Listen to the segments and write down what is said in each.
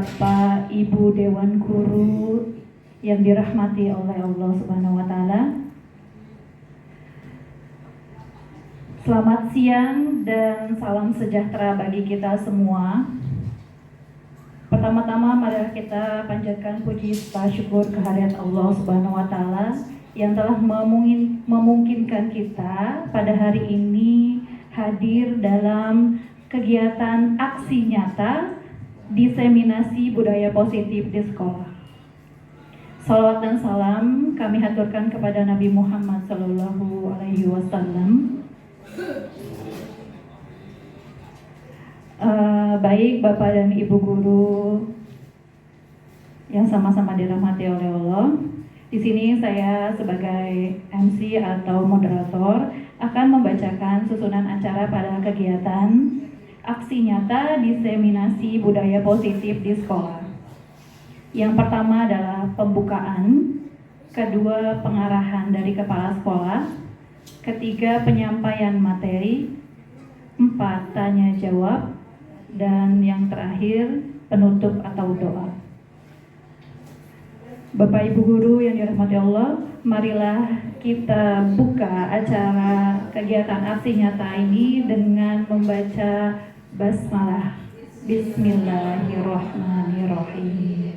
Bapak Ibu Dewan Guru yang dirahmati oleh Allah Subhanahu wa taala. Selamat siang dan salam sejahtera bagi kita semua. Pertama-tama mari kita panjatkan puji serta syukur kehadirat Allah Subhanahu wa taala yang telah memungkinkan kita pada hari ini hadir dalam kegiatan aksi nyata diseminasi budaya positif di sekolah. Salawat dan salam kami haturkan kepada Nabi Muhammad Sallallahu Alaihi Wasallam. Baik Bapak dan Ibu Guru yang sama-sama dirahmati oleh Allah. Di sini saya sebagai MC atau moderator akan membacakan susunan acara pada kegiatan aksi nyata diseminasi budaya positif di sekolah. Yang pertama adalah pembukaan, kedua pengarahan dari kepala sekolah, ketiga penyampaian materi, empat tanya jawab, dan yang terakhir penutup atau doa. Bapak Ibu Guru yang dirahmati Allah, marilah kita buka acara kegiatan aksi nyata ini dengan membaca basmalah. Bismillahirrahmanirrahim.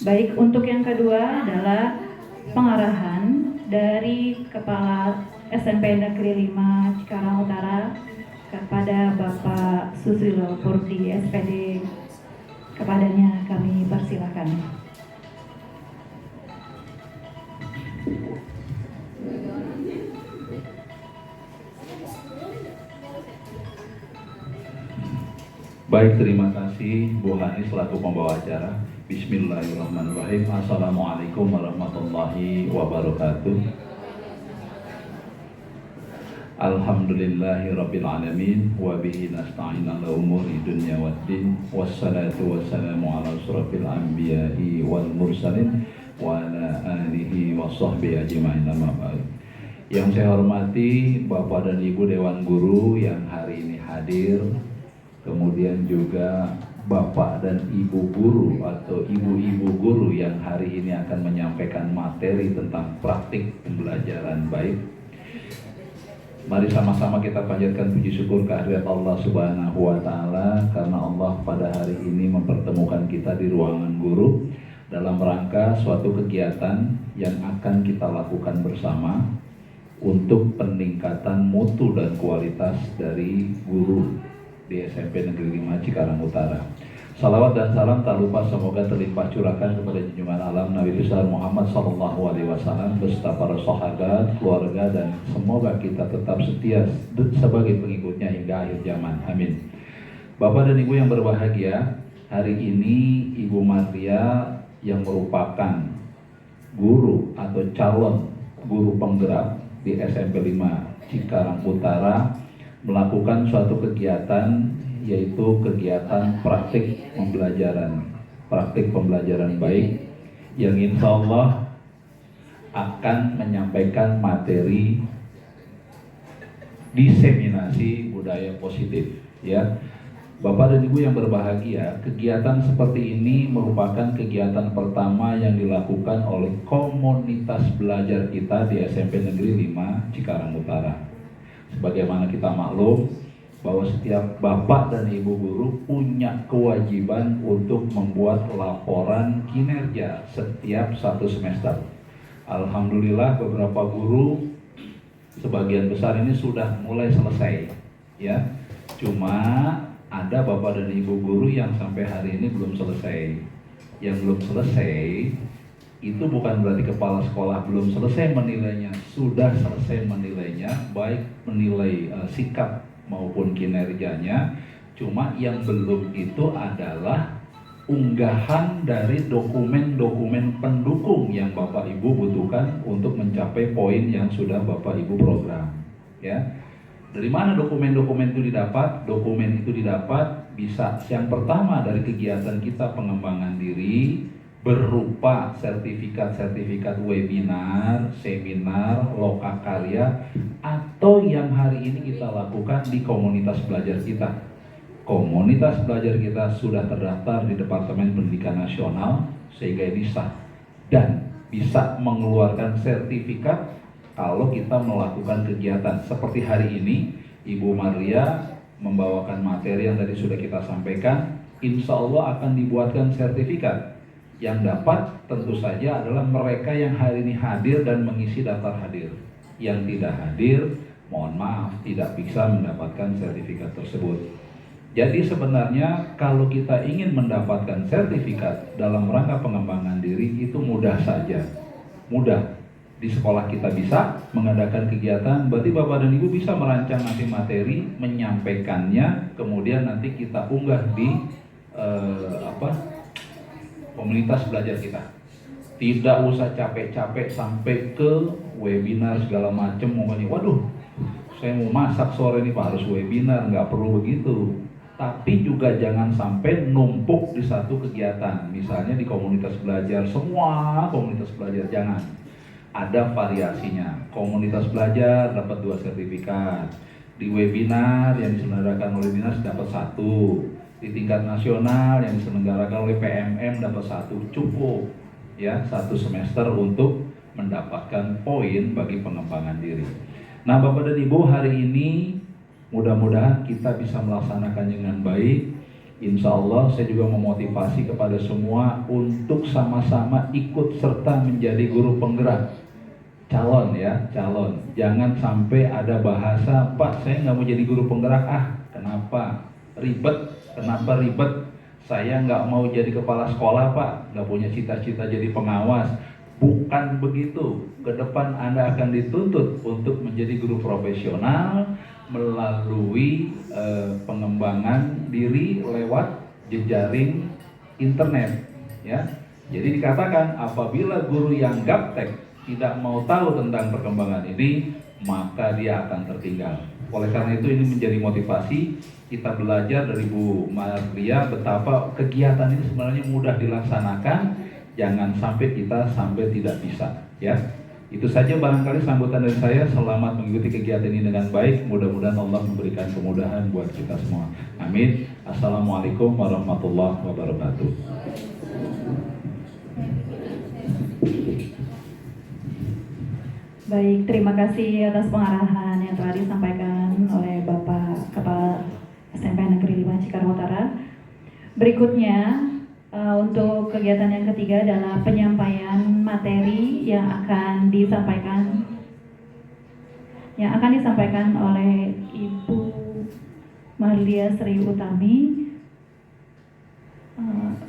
Baik, untuk yang kedua adalah pengarahan dari Kepala SMP Negeri 5 Cikarang Utara kepada Bapak Susilo Purdi SPD. Kepadanya kami persilakan. Baik, terima kasih Bu Hani selaku pembawa acara. Bismillahirrahmanirrahim. Assalamualaikum warahmatullahi wabarakatuh. Alhamdulillahirabbil alamin wa bihi nasta'in ala umuri dunya waddin wassalatu wassalamu ala asyrafil anbiya'i wal mursalin wa ala alihi wa sahbihi ajma'in amma ba'd. Yang saya hormati Bapak dan Ibu Dewan Guru yang hari ini hadir, kemudian juga Bapak dan Ibu Guru atau Ibu-Ibu Guru yang hari ini akan menyampaikan materi tentang praktik pembelajaran baik. Mari sama-sama kita panjatkan puji syukur kehadirat Allah Subhanahu wa taala karena Allah pada hari ini mempertemukan kita di ruangan guru dalam rangka suatu kegiatan yang akan kita lakukan bersama untuk peningkatan mutu dan kualitas dari guru di SMP Negeri 5 Cikarang Utara. Salawat dan salam tak lupa semoga terlimpah curahkan kepada junjungan alam Nabi besar Muhammad Sallallahu Alaihi Wasallam beserta para sahabat, keluarga, dan semoga kita tetap setia sebagai pengikutnya hingga akhir zaman. Amin. Bapak dan Ibu yang berbahagia, hari ini Ibu Maria yang merupakan guru atau calon guru penggerak di SMP 5 Cikarang Utara melakukan suatu kegiatan, yaitu kegiatan praktik pembelajaran baik yang insya Allah akan menyampaikan materi diseminasi budaya positif, ya. Bapak dan Ibu yang berbahagia, kegiatan seperti ini merupakan kegiatan pertama yang dilakukan oleh komunitas belajar kita di SMP Negeri 5 Cikarang Utara. Sebagaimana kita maklum bahwa setiap Bapak dan Ibu Guru punya kewajiban untuk membuat laporan kinerja setiap satu semester. Alhamdulillah beberapa guru sebagian besar ini sudah mulai selesai, ya. Cuma ada Bapak dan Ibu Guru yang sampai hari ini belum selesai. Yang belum selesai itu bukan berarti kepala sekolah belum selesai menilainya, sudah selesai menilainya, baik menilai sikap maupun kinerjanya. Cuma yang belum itu adalah unggahan dari dokumen-dokumen pendukung yang Bapak Ibu butuhkan untuk mencapai poin yang sudah Bapak Ibu program, ya. Dari mana dokumen-dokumen itu didapat? Dokumen itu didapat bisa yang pertama dari kegiatan kita pengembangan diri berupa sertifikat-sertifikat webinar, seminar, lokakarya, atau yang hari ini kita lakukan di komunitas belajar kita. Komunitas belajar kita sudah terdaftar di Departemen Pendidikan Nasional sehingga ini sah dan bisa mengeluarkan sertifikat kalau kita melakukan kegiatan seperti hari ini. Ibu Maria membawakan materi yang tadi sudah kita sampaikan, insya Allah akan dibuatkan sertifikat. Yang dapat tentu saja adalah mereka yang hari ini hadir dan mengisi daftar hadir. Yang tidak hadir, mohon maaf, tidak bisa mendapatkan sertifikat tersebut. Jadi sebenarnya kalau kita ingin mendapatkan sertifikat dalam rangka pengembangan diri itu mudah saja. Mudah. Di sekolah kita bisa mengadakan kegiatan, berarti Bapak dan Ibu bisa merancang nanti materi, menyampaikannya, kemudian nanti kita unggah di komunitas belajar kita. Tidak usah capek-capek sampai ke webinar segala macam, mungkin waduh, saya mau masak sore ini Pak harus webinar, nggak perlu begitu. Tapi juga jangan sampai numpuk di satu kegiatan, misalnya di komunitas belajar, semua komunitas belajar, jangan. Ada variasinya. Komunitas belajar dapat 2 sertifikat. Di webinar yang diselenggarakan oleh dinas dapat 1. Di tingkat nasional yang diselenggarakan oleh PMM dapat 1. Cukup ya 1 semester untuk mendapatkan poin bagi pengembangan diri. Nah, Bapak dan Ibu, hari ini mudah-mudahan kita bisa melaksanakan dengan baik. Insya Allah saya juga memotivasi kepada semua untuk sama-sama ikut serta menjadi guru penggerak. Calon ya, calon. Jangan sampai ada bahasa, Pak saya nggak mau jadi guru penggerak, kenapa? Ribet, kenapa ribet? Saya nggak mau jadi kepala sekolah Pak, nggak punya cita-cita jadi pengawas. Bukan begitu. Ke depan Anda akan dituntut untuk menjadi guru profesional melalui pengembangan diri lewat jejaring internet. Ya, jadi dikatakan apabila guru yang gaptek tidak mau tahu tentang perkembangan ini, maka dia akan tertinggal. Oleh karena itu ini menjadi motivasi kita belajar dari Bu Maria betapa kegiatan ini sebenarnya mudah dilaksanakan. Jangan sampai kita tidak bisa, ya. Itu saja barangkali sambutan dari saya. Selamat mengikuti kegiatan ini dengan baik. Mudah-mudahan Allah memberikan kemudahan buat kita semua. Amin. Assalamualaikum warahmatullahi wabarakatuh. Baik, terima kasih atas pengarahan yang telah disampaikan oleh Bapak Kepala SMP Negeri 5 Cikarang Utara. Berikutnya untuk kegiatan yang ketiga adalah penyampaian materi yang akan disampaikan oleh Ibu Maria Sri Utami.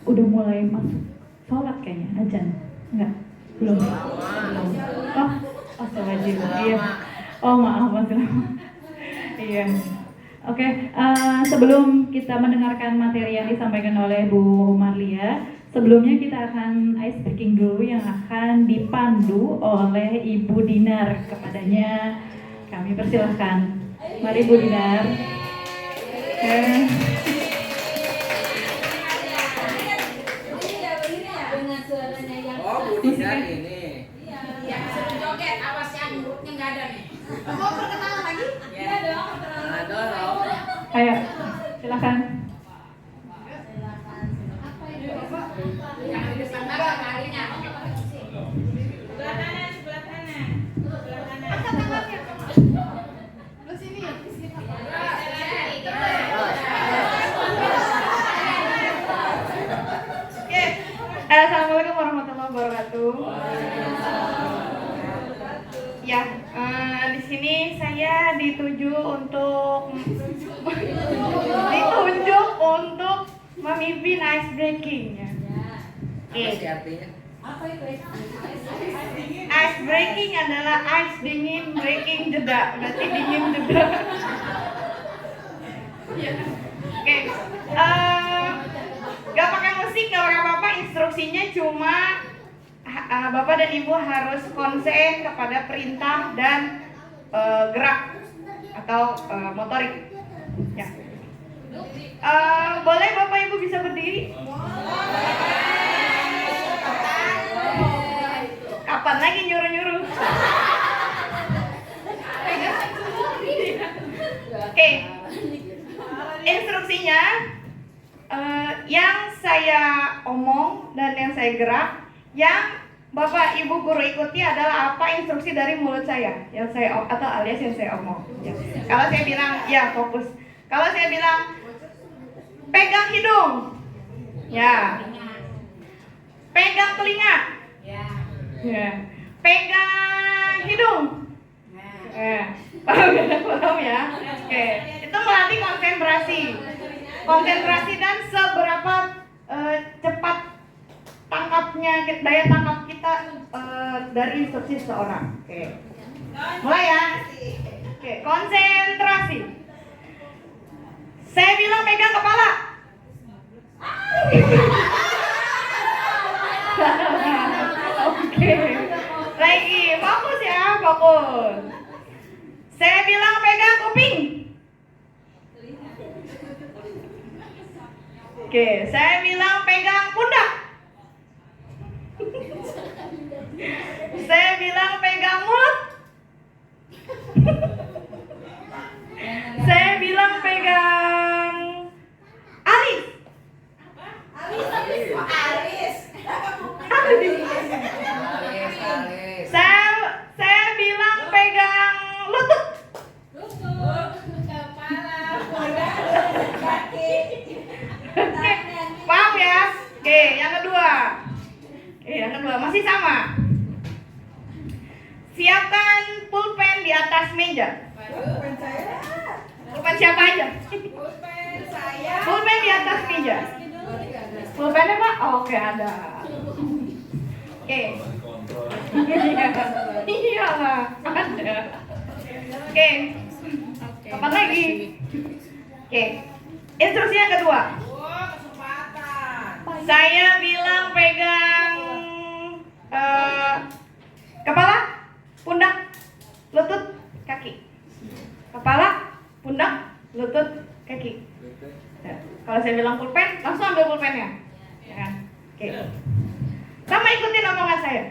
Udah mulai masuk sholat kayaknya, azan? Enggak? Belum? Oh, astagfirullahaladzim. Iya. Oh maaf, masih lama. Iya. Oke, sebelum kita mendengarkan materi yang disampaikan oleh Bu Marlia, sebelumnya kita akan ice breaking dulu yang akan dipandu oleh Ibu Dinar. Kepadanya kami persilahkan. Mari Bu Dinar. Oh, Bu Dinar ini. Iya, suruh joget, awas yang grupnya nggak ada nih. Mau perkenalan lagi? Iya dong, perkenalan dong. Ayo, silakan. Yang di depan belakang kalinya. Sebelah kanan, sebelah kanan. Sebelah kanan. Lu sini ya? Oke. Assalamualaikum warahmatullahi wabarakatuh. Ya, di sini saya ditunjuk untuk memimpin ice breaking ya. Apa sih artinya? Ice breaking adalah ice dingin, breaking jeda, berarti dingin jeda. Oke, gak pakai musik, gak pakai apa-apa, instruksinya cuma Bapak dan Ibu harus konsen kepada perintah dan gerak atau motorik. Ya. Boleh Bapak Ibu bisa berdiri? Kapan lagi nyuruh-nyuruh? Oke. Instruksinya instruksinya yang saya omong dan yang saya gerak, yang Bapak Ibu guru ikuti adalah apa instruksi dari mulut saya, yang saya atau alias yang saya omong. Ya. Kalau saya bilang ya fokus. Kalau saya bilang pegang hidung, ya. Pegang telinga, ya. Pegang hidung. Paham ya? Oke, itu melatih konsentrasi dan seberapa cepat daya tangkap kita dari instruksi seseorang. Oke, mulai ya. Oke, konsentrasi. Saya bilang pegang kepala. Oke, lagi fokus ya, fokus. Saya bilang pegang kuping. Oke, saya bilang pegang pundak. Saya bilang pegang mulut. Saya bilang pegang alis. Saya bilang pegang lutut. Paham ya? Oke, yang kedua masih sama. Siapkan pulpen di atas meja. Pulpen siapa aja? Pulpen di atas meja. Pulpennya Pak? Oke, ada. Oke. Iya lah, ada. Oke. Kapan lagi? Oke. Instruksi yang kedua. Saya bilang pegang kepala, pundak, lutut, kaki. Kepala, pundak, lutut, kaki. Ya. Kalau saya bilang pulpen, langsung ambil pulpennya. Ya kan? Oke. Sama ikutin omongan saya.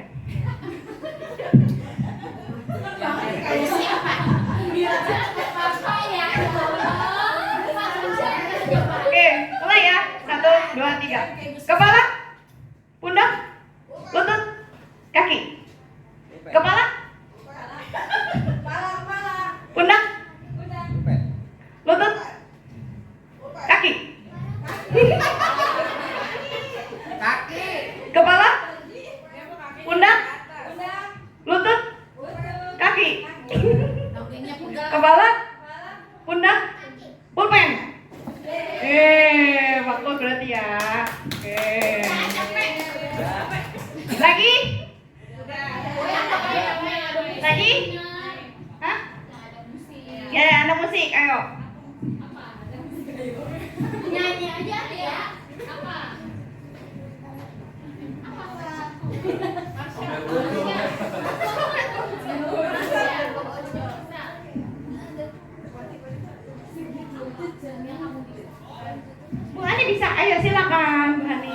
Oke, mulai ya. 1, 2, 3. Kepala, pundak, lutut, kaki. Kepala, pundak, lutut, kaki. Kepala, pundak, lutut, kaki. Kepala, pundak, pulpen. Bagus berarti ya. Oke. Lagi? Lagi? Hah? Ya, ada musik. Ayo. Nyanyi aja ya. Apa? Bu Hani bisa? Ayo silakan Bu Hani.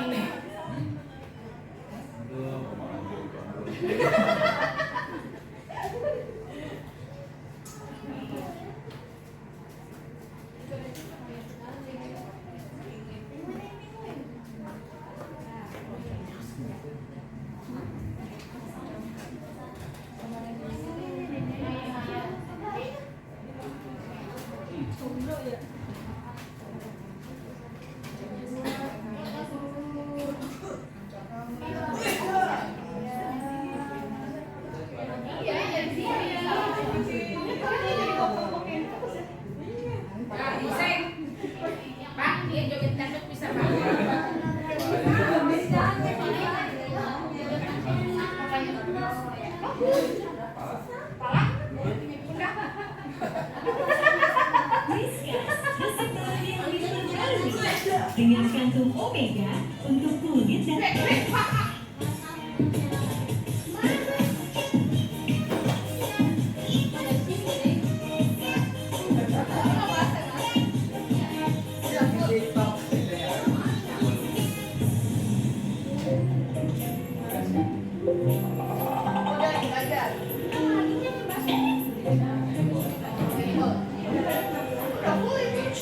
Dengan kantung omega untuk kulit dan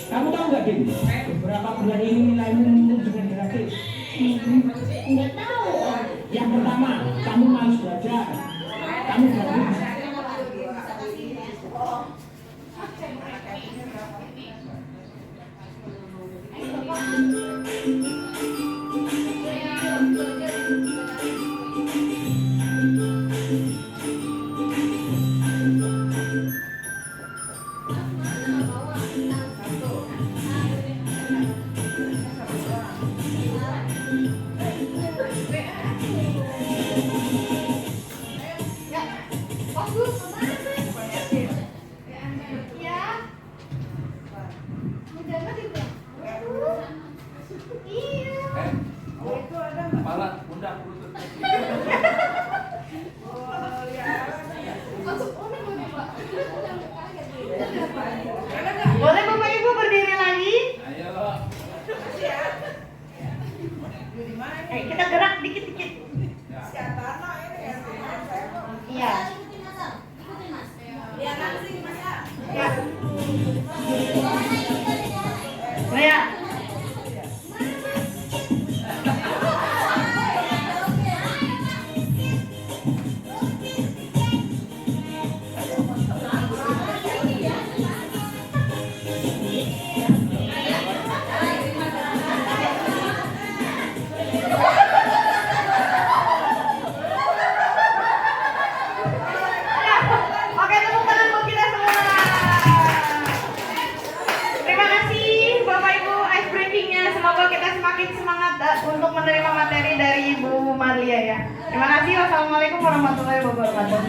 Kamu tahu nggak, Din? beberapa bulan ini nilaimu menurun dengan drastis? Nggak tahu. Yang pertama, kamu malas belajar. Kamu bagus. Boleh Bapak Ibu berdiri lagi? Kita gerak dikit-dikit. Iya. Ya. Oh ya. Oke, tepuk tangan buat kita semua. Terima kasih Bapak Ibu ice breakingnya. Semoga kita semakin semangat untuk menerima materi dari Ibu Marlia ya. Terima kasih. Wassalamualaikum warahmatullahi wabarakatuh.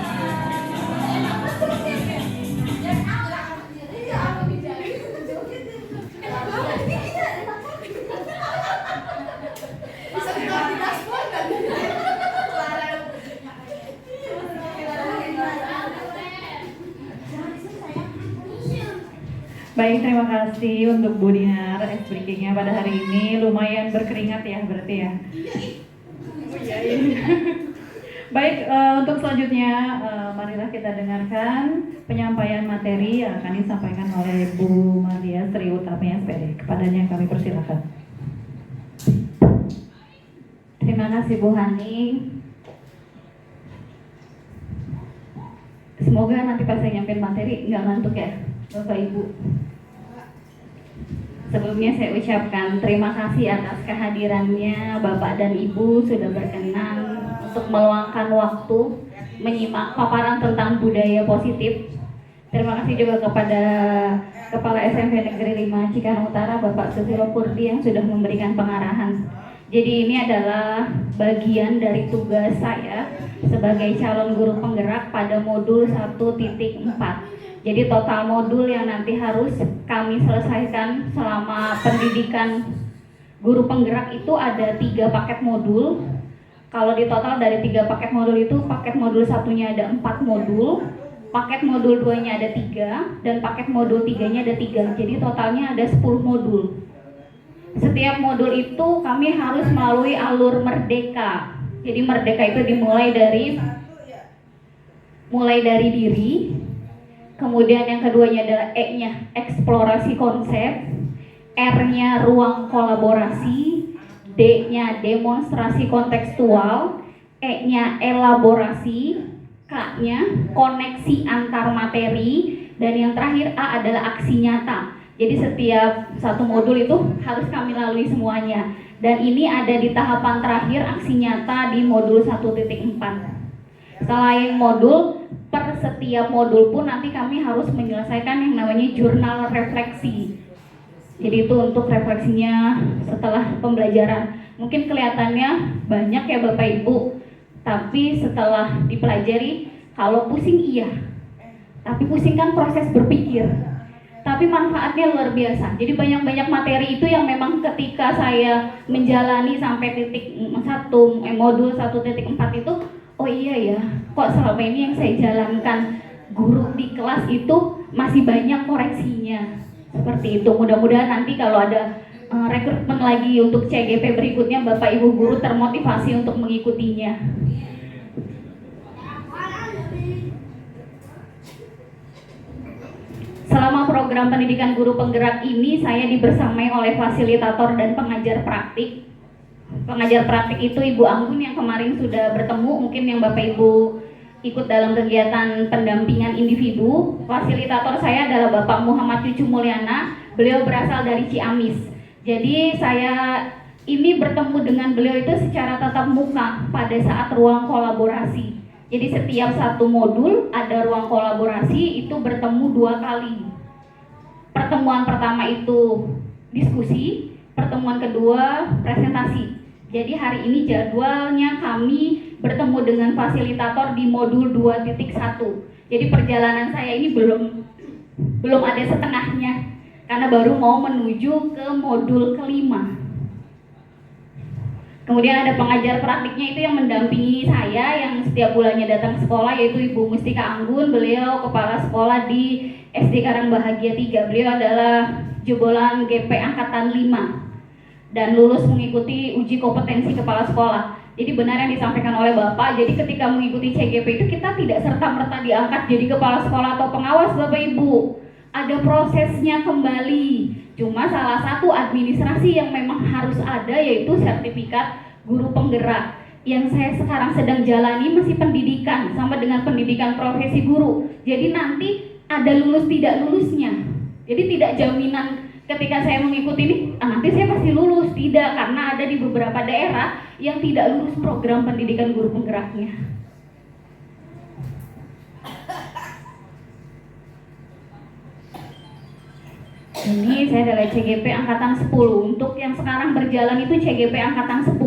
Baik, terima kasih untuk Bu Dinar ice breakingnya pada hari ini. Lumayan berkeringat ya berarti ya. Baik, untuk selanjutnya marilah kita dengarkan penyampaian materi yang akan disampaikan oleh Bu Maria Sri Utami SPD. Kepadanya kami persilakan. Terima kasih Bu Hani. Semoga nanti pas saya nyampein materi nggak ngantuk ya Bapak Ibu. Sebelumnya saya ucapkan terima kasih atas kehadirannya Bapak dan Ibu sudah berkenan untuk meluangkan waktu menyimak paparan tentang budaya positif. Terima kasih juga kepada Kepala SMP Negeri 5 Cikarang Utara Bapak Susilo Purdi yang sudah memberikan pengarahan. Jadi ini adalah bagian dari tugas saya sebagai calon guru penggerak pada modul 1.4. Jadi total modul yang nanti harus kami selesaikan selama pendidikan guru penggerak itu ada 3 paket modul. Kalau di total dari 3 paket modul itu, paket modul satunya ada 4 modul, paket modul 2-nya ada 3, dan paket modul 3-nya ada 3. Jadi totalnya ada 10 modul. Setiap modul itu kami harus melalui alur merdeka. Jadi merdeka itu dimulai dari diri. Kemudian yang keduanya adalah E-nya eksplorasi konsep, R-nya ruang kolaborasi, D-nya demonstrasi kontekstual, E-nya elaborasi, K-nya koneksi antar materi, dan yang terakhir A adalah aksi nyata. Jadi setiap satu modul itu harus kami lalui semuanya. Dan ini ada di tahapan terakhir aksi nyata di modul 1.4. Selain modul, per setiap modul pun nanti kami harus menyelesaikan yang namanya jurnal refleksi. Jadi itu untuk refleksinya setelah pembelajaran. Mungkin kelihatannya banyak ya Bapak Ibu, tapi setelah dipelajari, kalau pusing iya, tapi pusing kan proses berpikir. Tapi manfaatnya luar biasa. Jadi banyak-banyak materi itu yang memang ketika saya menjalani sampai modul 1.4 itu, oh iya ya, kok selama ini yang saya jalankan guru di kelas itu masih banyak koreksinya. Seperti itu. Mudah-mudahan nanti kalau ada rekrutmen lagi untuk CGP berikutnya, Bapak Ibu guru termotivasi untuk mengikutinya. Selama program program pendidikan guru penggerak ini saya dibersamai oleh fasilitator dan pengajar praktik. Pengajar praktik itu Ibu Anggun yang kemarin sudah bertemu, mungkin yang Bapak Ibu ikut dalam kegiatan pendampingan individu. Fasilitator saya adalah Bapak Muhammad Cucu Mulyana, beliau berasal dari Ciamis. Jadi saya ini bertemu dengan beliau itu secara tatap muka pada saat ruang kolaborasi. Jadi setiap satu modul ada ruang kolaborasi, itu bertemu 2 kali. Pertemuan pertama itu diskusi, pertemuan kedua presentasi. Jadi hari ini jadwalnya kami bertemu dengan fasilitator di modul 2.1. Jadi perjalanan saya ini belum ada setengahnya karena baru mau menuju ke modul kelima. Kemudian ada pengajar praktiknya itu yang mendampingi saya yang setiap bulannya datang ke sekolah, yaitu Ibu Mustika Anggun. Beliau kepala sekolah di SD Karangbahagia 3. Beliau adalah jebolan GP angkatan 5 dan lulus mengikuti uji kompetensi kepala sekolah. Jadi benar yang disampaikan oleh Bapak, jadi ketika mengikuti CGP itu kita tidak serta-merta diangkat jadi kepala sekolah atau pengawas Bapak Ibu. Ada prosesnya kembali. Cuma salah satu administrasi yang memang harus ada yaitu sertifikat guru penggerak. Yang saya sekarang sedang jalani masih pendidikan, sama dengan pendidikan profesi guru. Jadi nanti ada lulus tidak lulusnya. Jadi tidak jaminan ketika saya mengikuti ini, nanti saya pasti lulus. Tidak, karena ada di beberapa daerah yang tidak lulus program pendidikan guru penggeraknya. Ini saya adalah CGP angkatan 10. Untuk yang sekarang berjalan itu CGP angkatan 10.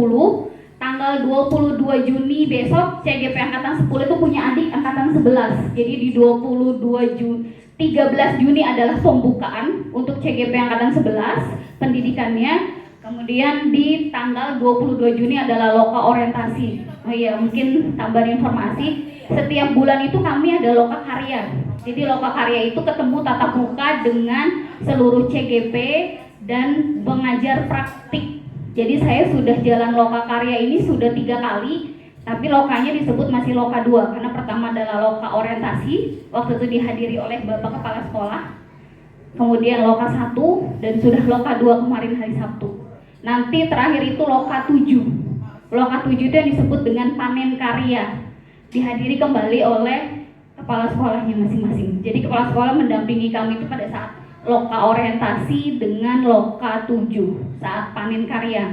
Tanggal 22 Juni besok CGP angkatan 10 itu punya adik angkatan 11. Jadi di 13 Juni adalah pembukaan untuk CGP angkatan 11 pendidikannya. Kemudian di tanggal 22 Juni adalah loka orientasi. Oh iya, mungkin tambahan informasi, setiap bulan itu kami ada loka karya. Jadi loka karya itu ketemu tatap muka dengan seluruh CGP dan pengajar praktik. Jadi saya sudah jalan loka karya ini sudah 3 kali, tapi lokanya disebut masih loka 2 karena pertama adalah loka orientasi, waktu itu dihadiri oleh Bapak Kepala Sekolah. Kemudian loka 1 dan sudah loka 2 kemarin hari Sabtu. Nanti terakhir itu loka 7. Loka 7 itu yang disebut dengan panen karya. Dihadiri kembali oleh kepala sekolahnya masing-masing. Jadi kepala sekolah mendampingi kami itu pada saat loka orientasi dengan loka 7 saat panen karya.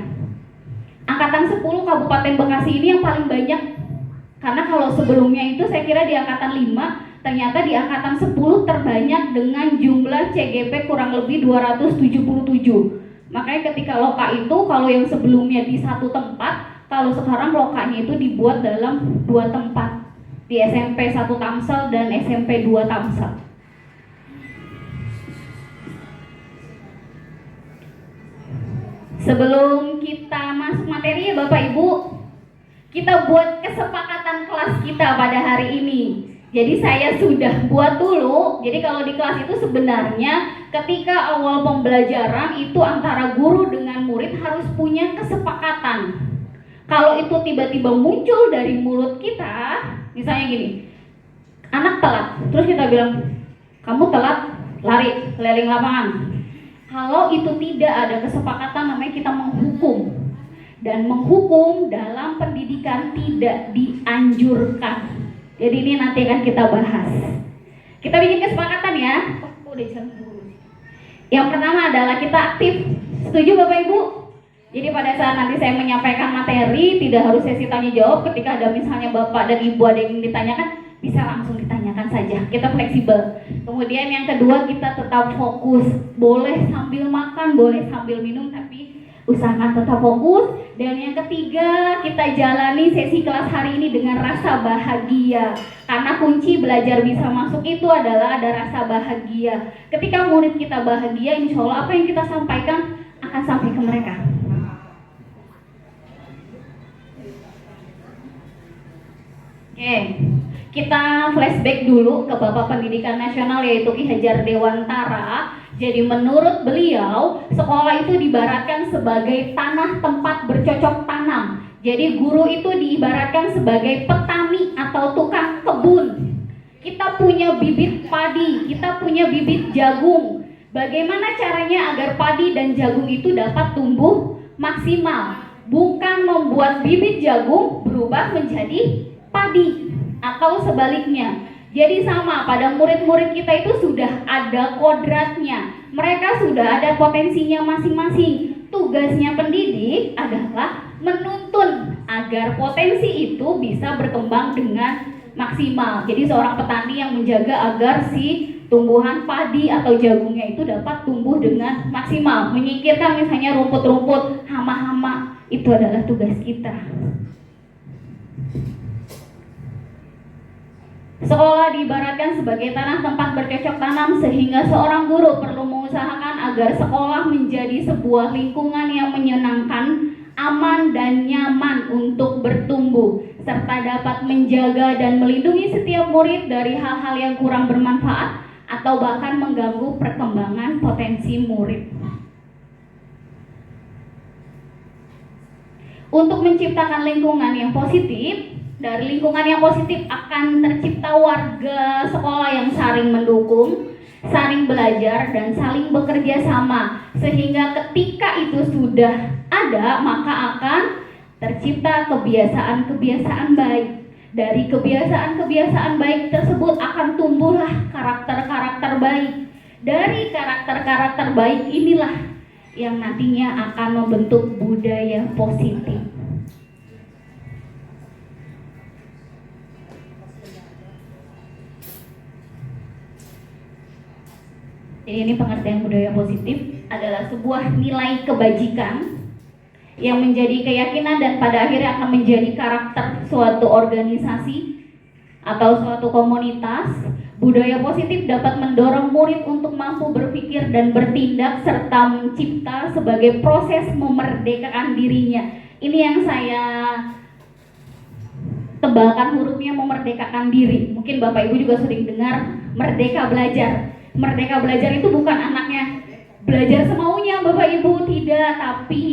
Angkatan 10 Kabupaten Bekasi ini yang paling banyak, karena kalau sebelumnya itu saya kira di angkatan 5, ternyata di angkatan 10 terbanyak dengan jumlah CGP kurang lebih 277. Makanya ketika loka itu, kalau yang sebelumnya di satu tempat, kalau sekarang lokanya itu dibuat dalam 2 tempat, di SMP 1 Tamsel dan SMP 2 Tamsel. Sebelum kita masuk materi ya Bapak Ibu, kita buat kesepakatan kelas kita pada hari ini. Jadi saya sudah buat dulu. Jadi kalau di kelas itu sebenarnya ketika awal pembelajaran itu antara guru dengan murid harus punya kesepakatan. Kalau itu tiba-tiba muncul dari mulut kita, misalnya gini, anak telat, terus kita bilang, kamu telat, lari, keliling lapangan. Kalau itu tidak ada kesepakatan, namanya kita menghukum. Dan menghukum dalam pendidikan tidak dianjurkan. Jadi ini nanti akan kita bahas. Kita bikin kesepakatan ya. Udah jalan dulu. Yang pertama adalah kita aktif. Setuju Bapak Ibu? Jadi pada saat nanti saya menyampaikan materi, tidak harus sesi tanya jawab. Ketika ada misalnya Bapak dan Ibu ada yang ditanyakan, bisa langsung ditanyakan saja. Kita fleksibel. Kemudian yang kedua, kita tetap fokus. Boleh sambil makan, boleh sambil minum, tapi usahakan tetap fokus. Dan yang ketiga, kita jalani sesi kelas hari ini dengan rasa bahagia. Karena kunci belajar bisa masuk itu adalah ada rasa bahagia. Ketika murid kita bahagia, insya Allah apa yang kita sampaikan akan sampai ke mereka. Oke, kita flashback dulu ke Bapak Pendidikan Nasional yaitu Ki Hajar Dewantara. Jadi menurut beliau, sekolah itu diibaratkan sebagai tanah tempat bercocok tanam. Jadi guru itu diibaratkan sebagai petani atau tukang kebun. Kita punya bibit padi, kita punya bibit jagung, Bagaimana caranya agar padi dan jagung itu dapat tumbuh maksimal? Bukan membuat bibit jagung berubah menjadi padi atau sebaliknya. Jadi sama, pada murid-murid kita itu sudah ada kodratnya. Mereka sudah ada potensinya masing-masing. Tugasnya pendidik adalah menuntun agar potensi itu bisa berkembang dengan maksimal. Jadi seorang petani yang menjaga agar si tumbuhan padi atau jagungnya itu dapat tumbuh dengan maksimal. Menyingkirkan misalnya rumput-rumput, hama-hama, itu adalah tugas kita. Sekolah diibaratkan sebagai tanah tempat bercocok tanam, sehingga seorang guru perlu mengusahakan agar sekolah menjadi sebuah lingkungan yang menyenangkan, aman dan nyaman untuk bertumbuh, serta dapat menjaga dan melindungi setiap murid dari hal-hal yang kurang bermanfaat atau bahkan mengganggu perkembangan potensi murid. Untuk menciptakan lingkungan yang positif, dari lingkungan yang positif akan tercipta warga sekolah yang saling mendukung, saling belajar, dan saling bekerja sama. Sehingga ketika itu sudah ada, maka akan tercipta kebiasaan-kebiasaan baik. Dari kebiasaan-kebiasaan baik tersebut akan tumbuhlah karakter-karakter baik. Dari karakter-karakter baik inilah yang nantinya akan membentuk budaya positif. Jadi ini pengertian budaya positif adalah sebuah nilai kebajikan yang menjadi keyakinan dan pada akhirnya akan menjadi karakter suatu organisasi atau suatu komunitas. Budaya positif dapat mendorong murid untuk mampu berpikir dan bertindak serta mencipta sebagai proses memerdekakan dirinya. Ini yang saya tebalkan hurufnya, memerdekakan diri. Mungkin Bapak Ibu juga sering dengar merdeka belajar. Merdeka belajar itu bukan anaknya belajar semaunya Bapak Ibu, tidak, tapi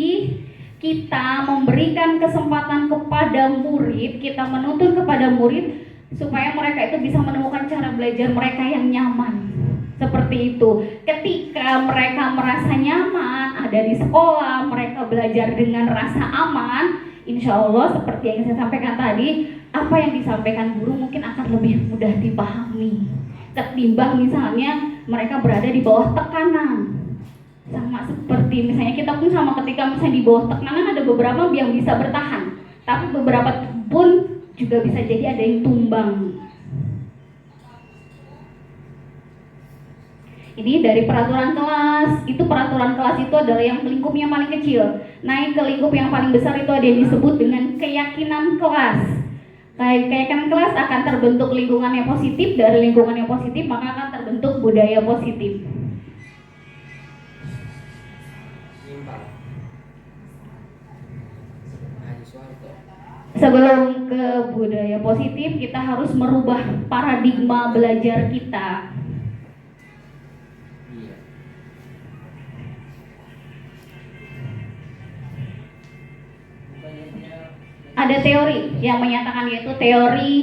kita memberikan kesempatan kepada murid, kita menuntun kepada murid supaya mereka itu bisa menemukan cara belajar mereka yang nyaman. Seperti itu. Ketika mereka merasa nyaman ada di sekolah, mereka belajar dengan rasa aman, insya Allah seperti yang saya sampaikan tadi, apa yang disampaikan guru mungkin akan lebih mudah dipahami ketimbang misalnya mereka berada di bawah tekanan. Sama seperti misalnya kita pun sama, ketika misalnya di bawah tekanan ada beberapa yang bisa bertahan, tapi beberapa pun juga bisa jadi ada yang tumbang. Ini dari peraturan kelas, itu peraturan kelas itu adalah yang lingkupnya paling kecil. Naik ke lingkup yang paling besar itu ada yang disebut dengan keyakinan kelas. Keyakinan kelas akan terbentuk lingkungan yang positif, dari lingkungan yang positif maka akan terbentuk budaya positif. Sebelum ke budaya positif, kita harus merubah paradigma belajar kita. Ada teori yang menyatakan, yaitu teori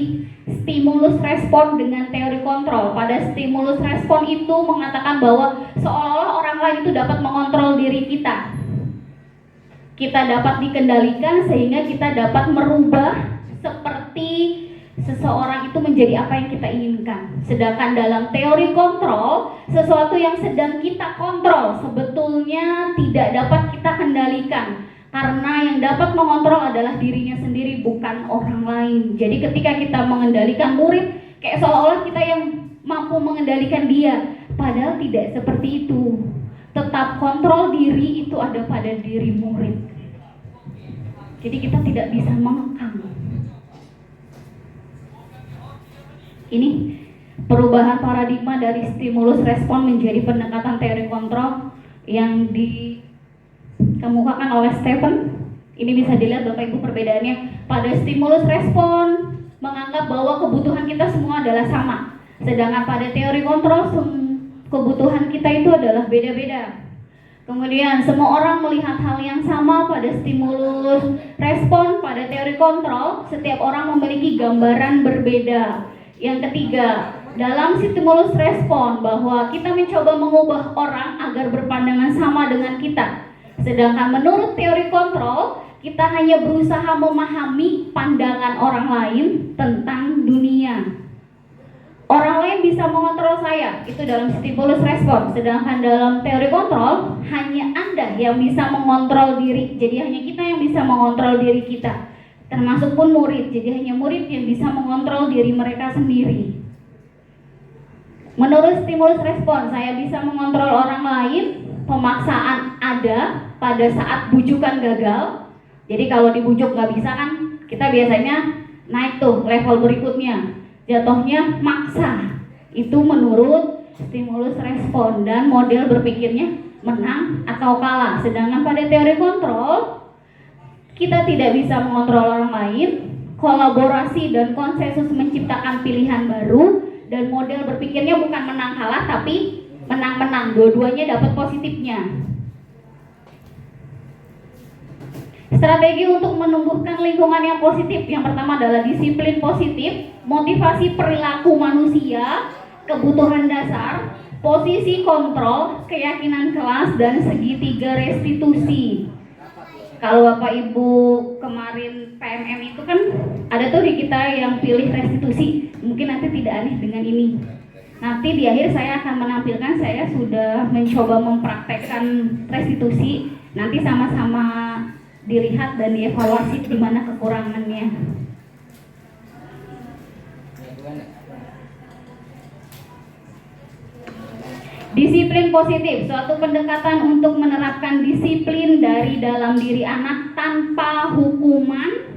stimulus respon dengan teori kontrol. Pada stimulus respon itu mengatakan bahwa seolah-olah orang lain itu dapat mengontrol diri kita. Kita dapat dikendalikan sehingga kita dapat merubah seperti seseorang itu menjadi apa yang kita inginkan. Sedangkan dalam teori kontrol, sesuatu yang sedang kita kontrol sebetulnya tidak dapat kita kendalikan. Karena yang dapat mengontrol adalah dirinya sendiri, bukan orang lain. Jadi ketika kita mengendalikan murid, kayak seolah-olah kita yang mampu mengendalikan dia. Padahal tidak seperti itu. Tetap kontrol diri itu ada pada diri murid. Jadi kita tidak bisa mengekang. Ini perubahan paradigma dari stimulus respon menjadi pendekatan teori kontrol yang dikemukakan oleh Stephen. Ini bisa dilihat Bapak Ibu perbedaannya. Pada stimulus respon menganggap bahwa kebutuhan kita semua adalah sama. Sedangkan pada teori kontrol kebutuhan kita itu adalah beda-beda. Kemudian semua orang melihat hal yang sama pada stimulus respon. Pada teori kontrol, setiap orang memiliki gambaran berbeda. Yang ketiga, dalam stimulus respon bahwa kita mencoba mengubah orang agar berpandangan sama dengan kita. Sedangkan menurut teori kontrol, kita hanya berusaha memahami pandangan orang lain tentang dunia. Orang lain bisa mengontrol saya, itu dalam stimulus respon. Sedangkan dalam teori kontrol, hanya Anda yang bisa mengontrol diri. Jadi hanya kita yang bisa mengontrol diri kita. Termasuk pun murid, jadi hanya murid yang bisa mengontrol diri mereka sendiri. Menurut stimulus respon, saya bisa mengontrol orang lain. Pemaksaan ada pada saat bujukan gagal. Jadi kalau dibujuk nggak bisa kan, kita biasanya naik tuh level berikutnya, jatuhnya maksa. Itu menurut stimulus respon dan model berpikirnya menang atau kalah. Sedangkan pada teori kontrol, kita tidak bisa mengontrol orang lain, kolaborasi dan konsensus menciptakan pilihan baru, dan model berpikirnya bukan menang kalah tapi menang-menang, dua-duanya dapat positifnya. Strategi untuk menumbuhkan lingkungan yang positif, yang pertama adalah disiplin positif, motivasi perilaku manusia, kebutuhan dasar, posisi kontrol, keyakinan kelas, dan segitiga restitusi. Kalau Bapak Ibu kemarin PMM itu kan ada tuh di kita yang pilih restitusi. Mungkin nanti tidak aneh dengan ini. Nanti di akhir saya akan menampilkan, saya sudah mencoba mempraktekkan restitusi. Nanti sama-sama dilihat dan dievaluasi di mana kekurangannya. Disiplin positif, suatu pendekatan untuk menerapkan disiplin dari dalam diri anak tanpa hukuman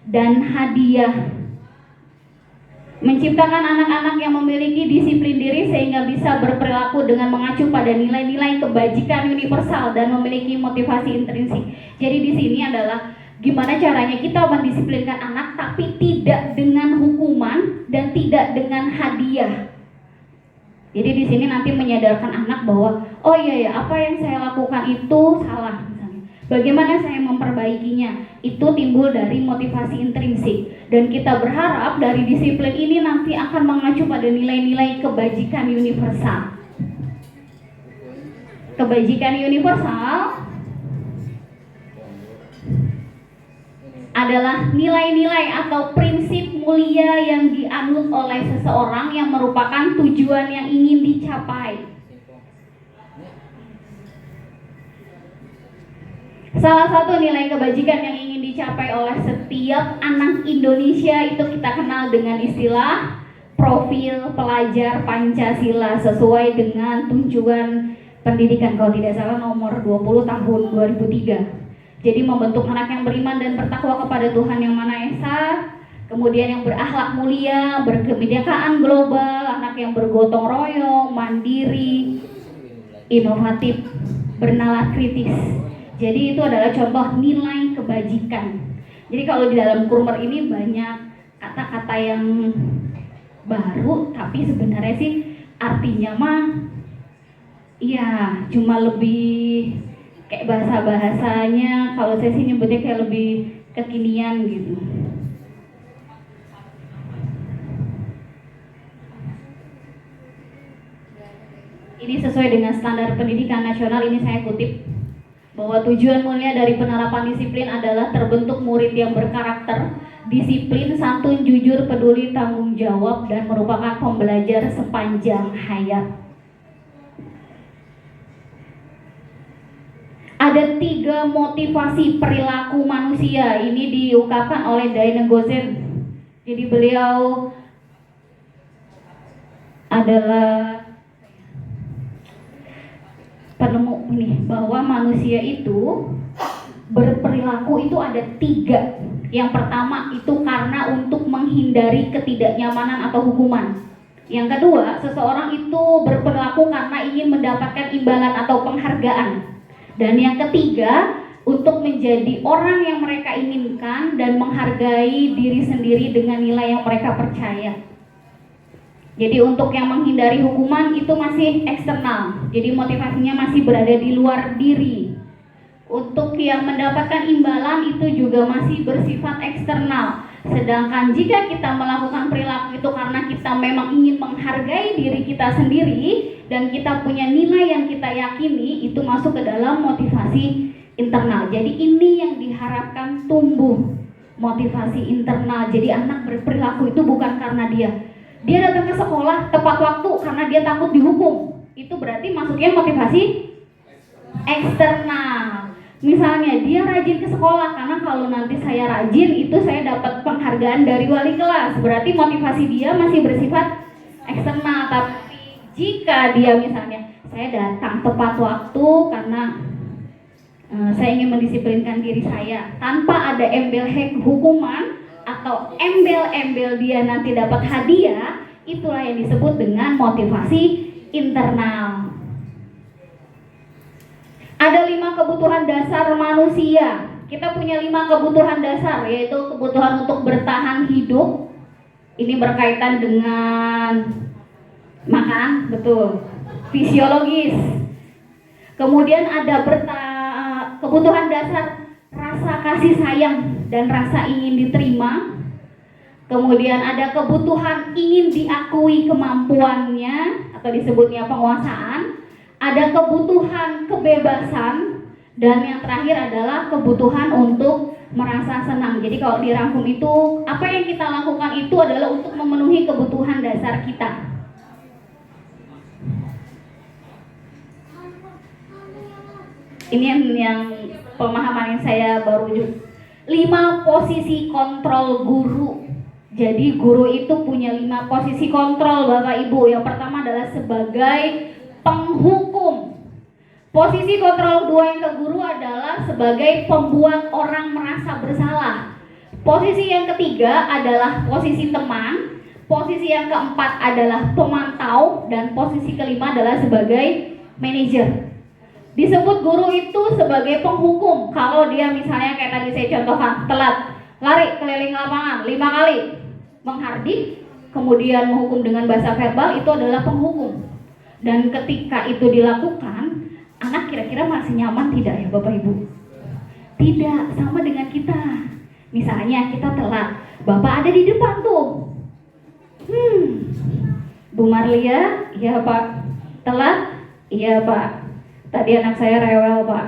dan hadiah. Menciptakan anak-anak yang memiliki disiplin diri sehingga bisa berperilaku dengan mengacu pada nilai-nilai kebajikan universal dan memiliki motivasi intrinsik. Jadi di sini adalah gimana caranya kita mendisiplinkan anak tapi tidak dengan hukuman dan tidak dengan hadiah. Jadi di sini nanti menyadarkan anak bahwa oh iya ya, apa yang saya lakukan itu salah misalnya. Bagaimana saya memperbaikinya? Itu timbul dari motivasi intrinsik. Dan kita berharap dari disiplin ini nanti akan mengacu pada nilai-nilai kebajikan universal. Kebajikan universal adalah nilai-nilai atau prinsip mulia yang dianut oleh seseorang yang merupakan tujuan yang ingin dicapai. Salah satu nilai kebajikan yang ingin dicapai oleh setiap anak Indonesia itu kita kenal dengan istilah profil pelajar Pancasila sesuai dengan tujuan pendidikan kalau tidak salah nomor 20 tahun 2003. Jadi membentuk anak yang beriman dan bertakwa kepada Tuhan Yang Maha Esa, kemudian yang berakhlak mulia, berkebinekaan global, anak yang bergotong royong, mandiri, inovatif, bernalar kritis. Jadi itu adalah contoh nilai kebajikan. Jadi kalau di dalam Kurmer ini banyak kata-kata yang baru, tapi sebenarnya sih artinya mah iya cuma lebih kayak bahasa-bahasanya, kalau saya sih nyebutnya kayak lebih kekinian gitu. Ini sesuai dengan standar pendidikan nasional, ini saya kutip, bahwa tujuan mulia dari penerapan disiplin adalah terbentuk murid yang berkarakter, disiplin, santun, jujur, peduli, tanggung jawab, dan merupakan pembelajar sepanjang hayat. Ada 3 motivasi perilaku manusia, ini diungkapkan oleh Diana Gozen. Jadi beliau adalah penemu ini bahwa manusia itu berperilaku itu ada 3. Yang pertama itu karena untuk menghindari ketidaknyamanan atau hukuman. Yang kedua, seseorang itu berperilaku karena ingin mendapatkan imbalan atau penghargaan. Dan yang ketiga, untuk menjadi orang yang mereka inginkan dan menghargai diri sendiri dengan nilai yang mereka percaya. Jadi untuk yang menghindari hukuman itu masih eksternal. Jadi motivasinya masih berada di luar diri. Untuk yang mendapatkan imbalan itu juga masih bersifat eksternal. Sedangkan jika kita melakukan perilaku itu karena kita memang ingin menghargai diri kita sendiri dan kita punya nilai yang kita yakini, itu masuk ke dalam motivasi internal. Jadi ini yang diharapkan tumbuh, motivasi internal. Jadi anak berperilaku itu bukan karena dia datang ke sekolah tepat waktu karena dia takut dihukum. Itu berarti masuknya motivasi eksternal. Misalnya dia rajin ke sekolah karena kalau nanti saya rajin itu saya dapat penghargaan dari wali kelas. Berarti motivasi dia masih bersifat eksternal. Tapi jika dia misalnya saya datang tepat waktu karena saya ingin mendisiplinkan diri saya tanpa ada embel hukuman atau embel-embel dia nanti dapat hadiah, itulah yang disebut dengan motivasi internal. Ada 5 kebutuhan dasar manusia. Kita punya 5 kebutuhan dasar, yaitu kebutuhan untuk bertahan hidup. Ini berkaitan dengan makan, betul, fisiologis. Kemudian ada kebutuhan dasar rasa kasih sayang dan rasa ingin diterima. Kemudian ada kebutuhan ingin diakui kemampuannya atau disebutnya penguasaan. Ada kebutuhan kebebasan, dan yang terakhir adalah kebutuhan untuk merasa senang. Jadi kalau dirangkum itu, apa yang kita lakukan itu adalah untuk memenuhi kebutuhan dasar kita. Ini yang pemahaman yang saya baru 5 posisi kontrol guru. Jadi guru itu punya 5 posisi kontrol Bapak Ibu. Yang pertama adalah sebagai penghukum. Posisi kontrol 2 yang ke guru adalah sebagai pembuat orang merasa bersalah. Posisi yang ketiga adalah posisi teman. Posisi yang keempat adalah pemantau. Dan posisi kelima adalah sebagai manajer. Disebut guru itu sebagai penghukum. Kalau dia misalnya kayak tadi saya contohkan, telat lari keliling lapangan 5 kali, menghardik, kemudian menghukum dengan bahasa verbal, itu adalah penghukum. Dan ketika itu dilakukan, anak kira-kira masih nyaman tidak ya Bapak Ibu? Tidak, sama dengan kita. Misalnya kita telat, Bapak ada di depan tuh. Bu Marlia, iya Pak. Telat? Iya Pak. Tadi anak saya rewel Pak.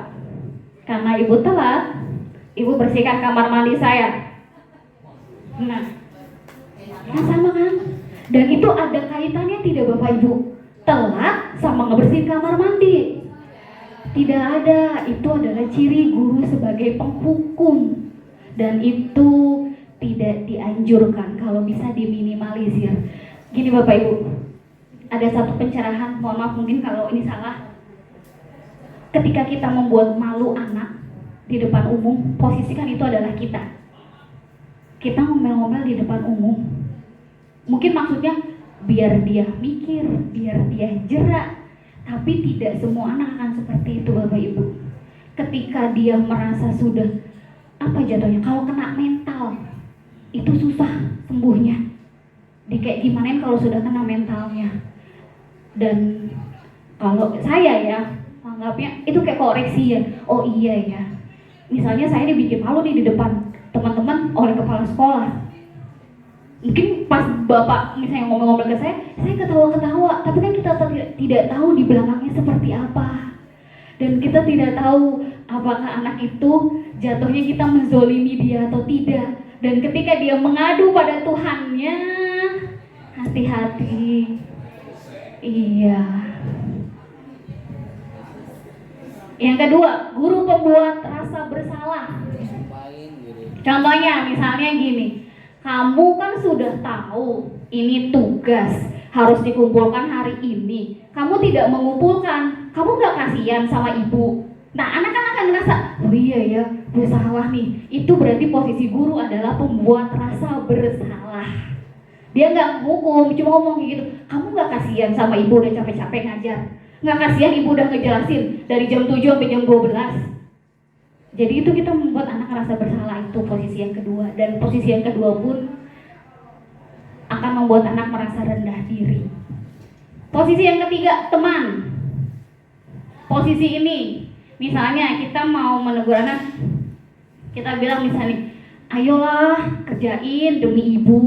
Karena Ibu telat, Ibu bersihkan kamar mandi saya. Nah sama kan? Dan itu ada kaitannya tidak Bapak Ibu? Telat sama ngebersihin kamar mandi? Tidak ada. Itu adalah ciri guru sebagai penghukum. Dan itu tidak dianjurkan, kalau bisa diminimalisir. Gini Bapak Ibu, ada satu pencerahan, mohon maaf mungkin kalau ini salah. Ketika kita membuat malu anak di depan umum, posisikan itu adalah kita. Kita ngomel-ngomel di depan umum, mungkin maksudnya biar dia mikir, biar dia jerak. Tapi tidak semua anak akan seperti itu Bapak Ibu. Ketika dia merasa sudah jatuhnya, kalau kena mental itu susah sembuhnya. Kayak gimana kalau sudah kena mentalnya. Dan kalau saya ya anggapnya itu kayak koreksi ya. Oh iya ya, misalnya saya dibikin malu nih di depan teman-teman oleh kepala sekolah. Mungkin pas Bapak misalnya ngomong-ngomong ke saya ketawa-ketawa, tapi kan kita tidak tahu di belakangnya seperti apa. Dan kita tidak tahu apakah anak itu jatuhnya kita menzolimi dia atau tidak. Dan ketika dia mengadu pada Tuhannya, hati-hati. Iya. Yang kedua, guru pembuat rasa bersalah. Contohnya misalnya gini, kamu kan sudah tahu ini tugas harus dikumpulkan hari ini. Kamu tidak mengumpulkan, kamu gak kasihan sama ibu. Nah anak kan akan ngerasa, oh iya ya, gue salah nih. Itu berarti posisi guru adalah pembuat rasa bersalah. Dia gak menghukum, cuma ngomong kayak gitu. Kamu gak kasihan sama ibu udah capek-capek ngajar? Gak kasihan ibu udah ngejelasin dari jam 7 sampai jam 12? Jadi itu kita membuat anak merasa bersalah, itu posisi yang kedua. Dan posisi yang kedua pun akan membuat anak merasa rendah diri. Posisi yang ketiga, teman. Posisi ini, misalnya kita mau menegur anak, kita bilang misalnya, ayolah kerja ngerjain demi ibu,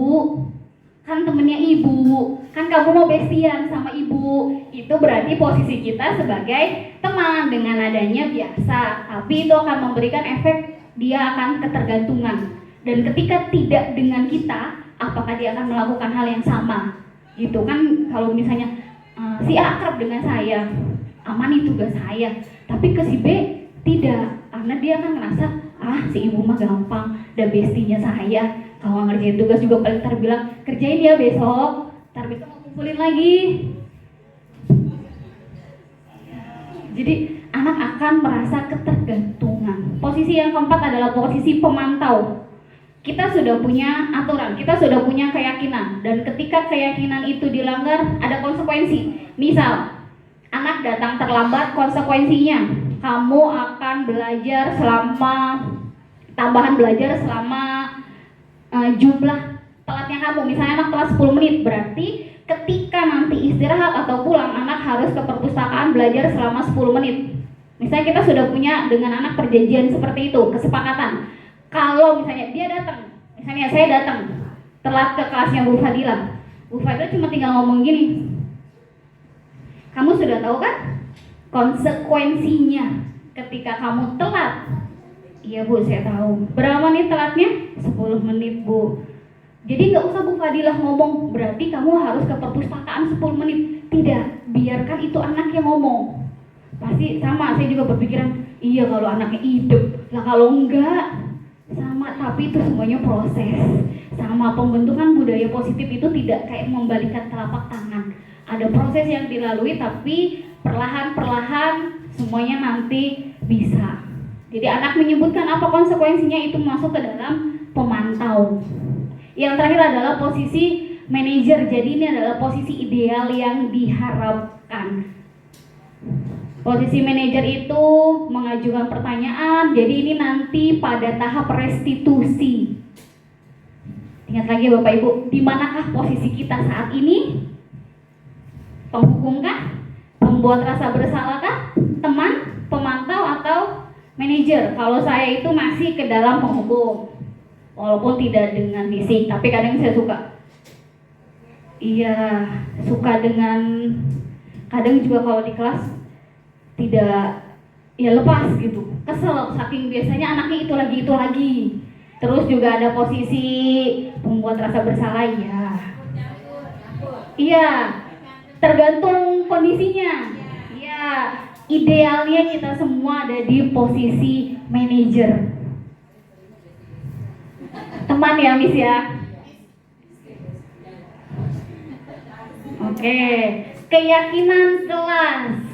kan temennya ibu, kan kamu mau bestian sama ibu, itu berarti posisi kita sebagai teman dengan adanya biasa, tapi itu akan memberikan efek dia akan ketergantungan, dan ketika tidak dengan kita, apakah dia akan melakukan hal yang sama, gitu kan? Kalau misalnya si A akrab dengan saya, aman itu tugas saya, tapi ke si B tidak, karena dia kan ngerasa si ibu mah gampang, dan bestinya saya, kalau ngerjain tugas juga paling ntar bilang kerjain ya besok, ntar besok mau kumpulin lagi. Jadi anak akan merasa ketergantungan. Posisi yang keempat adalah posisi pemantau. Kita sudah punya aturan, kita sudah punya keyakinan, dan ketika keyakinan itu dilanggar ada konsekuensi. Misal anak datang terlambat, konsekuensinya kamu akan belajar selama tambahan belajar selama jumlah telatnya kamu. Misalnya anak telat 10 menit, berarti ketika nanti istirahat atau pulang anak harus ke perpustakaan belajar selama 10 menit. Misalnya kita sudah punya dengan anak perjanjian seperti itu, kesepakatan. Kalau misalnya dia datang, misalnya saya datang telat ke kelasnya Bu Fadila, Bu Fadila cuma tinggal ngomong gini, kamu sudah tahu kan konsekuensinya ketika kamu telat? Iya Bu, saya tahu. Berapa menit telatnya? 10 menit Bu. Jadi nggak usah Bu Fadilah ngomong, berarti kamu harus ke perpustakaan 10 menit. Tidak, biarkan itu anak yang ngomong. Pasti sama, saya juga berpikiran, iya kalau anaknya hidup, lah kalau enggak sama, tapi itu semuanya proses. Sama pembentukan budaya positif itu tidak kayak membalikan telapak tangan. Ada proses yang dilalui, tapi perlahan-perlahan semuanya nanti bisa. Jadi anak menyebutkan apa konsekuensinya, itu masuk ke dalam pemantau. Yang terakhir adalah posisi manajer. Jadi ini adalah posisi ideal yang diharapkan. Posisi manajer itu mengajukan pertanyaan, jadi ini nanti pada tahap restitusi. Ingat lagi Bapak Ibu, di manakah posisi kita saat ini? Penghukum kah? Pembuat rasa bersalah kah? Teman? Pemantau? Atau manajer? Kalau saya itu masih ke dalam penghukum, walaupun tidak dengan fisik, tapi kadang saya suka. Iya, suka dengan, kadang juga kalau di kelas tidak, ya lepas gitu, kesel saking biasanya anaknya itu lagi. Terus juga ada posisi pembuat rasa bersalah, ya iya, tergantung kondisinya. Ya, idealnya kita semua ada di posisi manajer. Teman ya Miss ya. Oke, keyakinan kelas.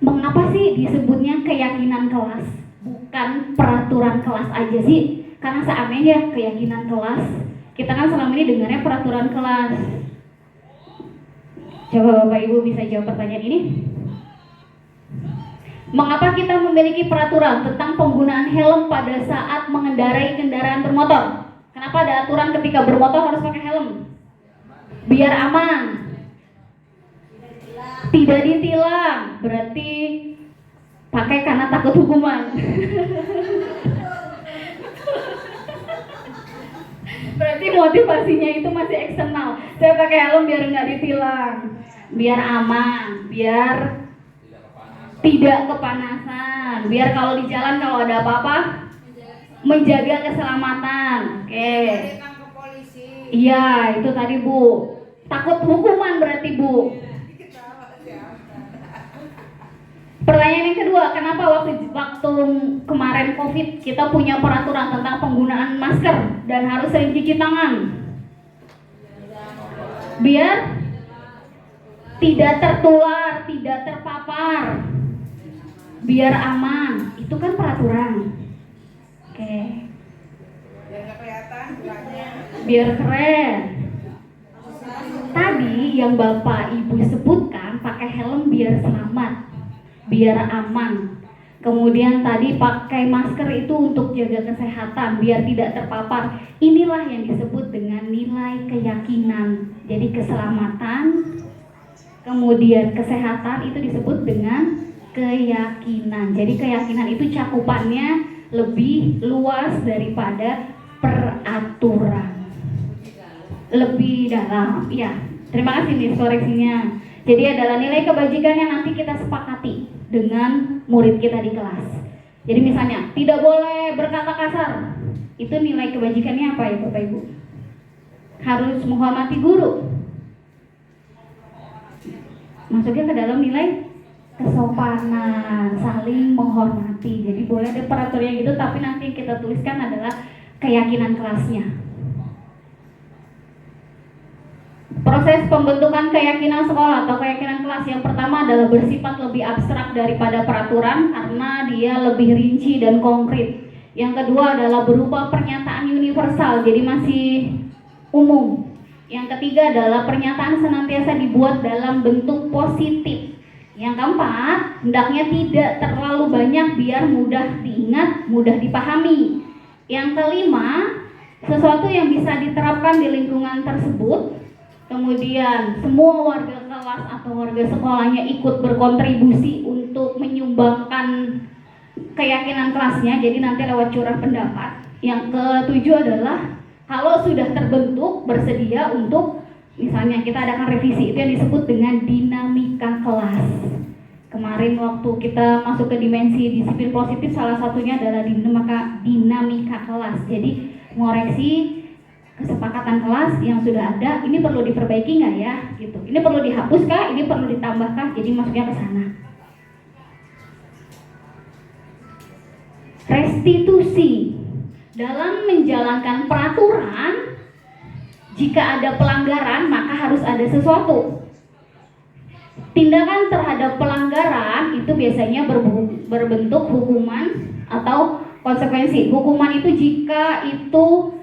Mengapa sih disebutnya keyakinan kelas, bukan peraturan kelas aja sih? Karena seanehnya keyakinan kelas, kita kan selama ini dengarnya peraturan kelas. Coba Bapak Ibu bisa jawab pertanyaan ini. Mengapa kita memiliki peraturan tentang penggunaan helm pada saat mengendarai kendaraan bermotor? Kenapa ada aturan ketika bermotor harus pakai helm? Biar aman. Tidak ditilang, berarti pakai karena takut hukuman. Berarti motivasinya itu masih eksternal. Saya pakai helm biar nggak ditilang, biar aman, biar tidak kepanasan, biar kalau di jalan kalau ada apa-apa menjaga keselamatan. Oke. Iya, itu tadi Bu. Takut hukuman berarti Bu. Pertanyaan yang kedua, kenapa waktu kemarin COVID kita punya peraturan tentang penggunaan masker dan harus sering cuci tangan? Biar tidak tertular, tidak terpapar, biar aman. Itu kan peraturan. Oke. Biar keren. Tadi yang Bapak Ibu sebutkan pakai helm biar selamat, biar aman. Kemudian tadi pakai masker itu untuk jaga kesehatan, biar tidak terpapar. Inilah yang disebut dengan nilai keyakinan. Jadi keselamatan, kemudian kesehatan itu disebut dengan keyakinan. Jadi keyakinan itu cakupannya lebih luas daripada peraturan, lebih dalam. Ya, terima kasih Miss koreksinya. Jadi adalah nilai kebajikan yang nanti kita sepakati dengan murid kita di kelas. Jadi misalnya tidak boleh berkata kasar. Itu nilai kebajikannya apa ya Bapak Ibu? Harus menghormati guru. Masuknya ke dalam nilai kesopanan, saling menghormati. Jadi boleh ada peraturannya gitu, tapi nanti yang kita tuliskan adalah keyakinan kelasnya. Proses pembentukan keyakinan sekolah atau keyakinan kelas yang pertama adalah bersifat lebih abstrak daripada peraturan karena dia lebih rinci dan konkret. Yang kedua adalah berupa pernyataan universal, jadi masih umum. Yang ketiga adalah pernyataan senantiasa dibuat dalam bentuk positif. Yang keempat, hendaknya tidak terlalu banyak biar mudah diingat, mudah dipahami. Yang kelima, sesuatu yang bisa diterapkan di lingkungan tersebut. Kemudian semua warga kelas atau warga sekolahnya ikut berkontribusi untuk menyumbangkan keyakinan kelasnya, jadi nanti lewat curah pendapat. Yang ketujuh adalah kalau sudah terbentuk bersedia untuk misalnya kita adakan revisi, itu yang disebut dengan dinamika kelas. Kemarin waktu kita masuk ke dimensi disiplin positif, salah satunya adalah dinamika kelas. Jadi mengoreksi kesepakatan kelas yang sudah ada, ini perlu diperbaiki nggak ya? Gitu. Ini perlu dihapus kah? Ini perlu ditambah kah? Jadi masuknya ke sana. Restitusi dalam menjalankan peraturan, jika ada pelanggaran maka harus ada sesuatu. Tindakan terhadap pelanggaran itu biasanya berbentuk hukuman atau konsekuensi. Hukuman itu jika itu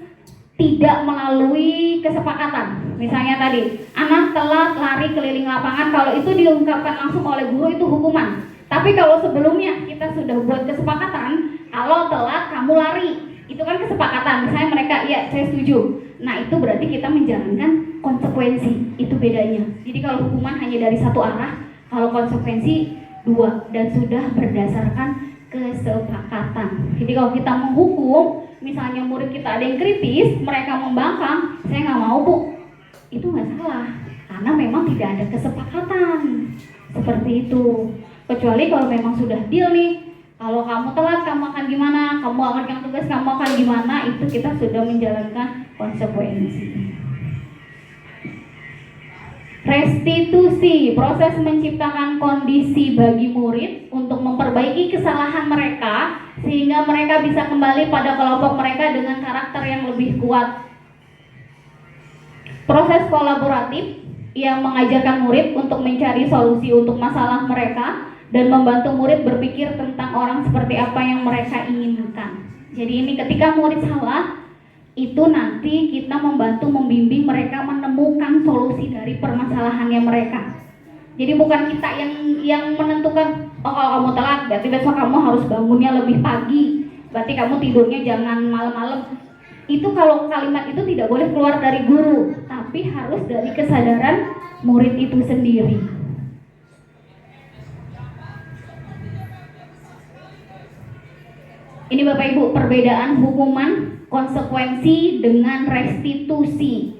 tidak melalui kesepakatan. Misalnya tadi, anak telat lari keliling lapangan, kalau itu diungkapkan langsung oleh guru itu hukuman. Tapi kalau sebelumnya kita sudah buat kesepakatan, kalau telat kamu lari, itu kan kesepakatan. Misalnya mereka, iya saya setuju. Nah itu berarti kita menjalankan konsekuensi, itu bedanya. Jadi kalau hukuman hanya dari satu arah, kalau konsekuensi dua, dan sudah berdasarkan kesepakatan. Jadi kalau kita menghukum, misalnya murid kita ada yang kritis, mereka membangkang, saya nggak mau Bu, itu nggak salah, karena memang tidak ada kesepakatan seperti itu. Kecuali kalau memang sudah deal nih, kalau kamu telat kamu akan gimana, kamu akan yang tugas kamu akan gimana, itu kita sudah menjalankan konsekuensi. Restitusi, proses menciptakan kondisi bagi murid untuk memperbaiki kesalahan mereka sehingga mereka bisa kembali pada kelompok mereka dengan karakter yang lebih kuat. Proses kolaboratif yang mengajarkan murid untuk mencari solusi untuk masalah mereka dan membantu murid berpikir tentang orang seperti apa yang mereka inginkan. Jadi ini ketika murid salah, itu nanti kita membantu membimbing mereka menemukan solusi dari permasalahannya mereka. Jadi bukan kita yang menentukan, oh kalau kamu telat berarti besok kamu harus bangunnya lebih pagi, berarti kamu tidurnya jangan malam-malam. Itu kalau kalimat itu tidak boleh keluar dari guru, tapi harus dari kesadaran murid itu sendiri. Ini Bapak Ibu perbedaan hukuman, konsekuensi dengan restitusi.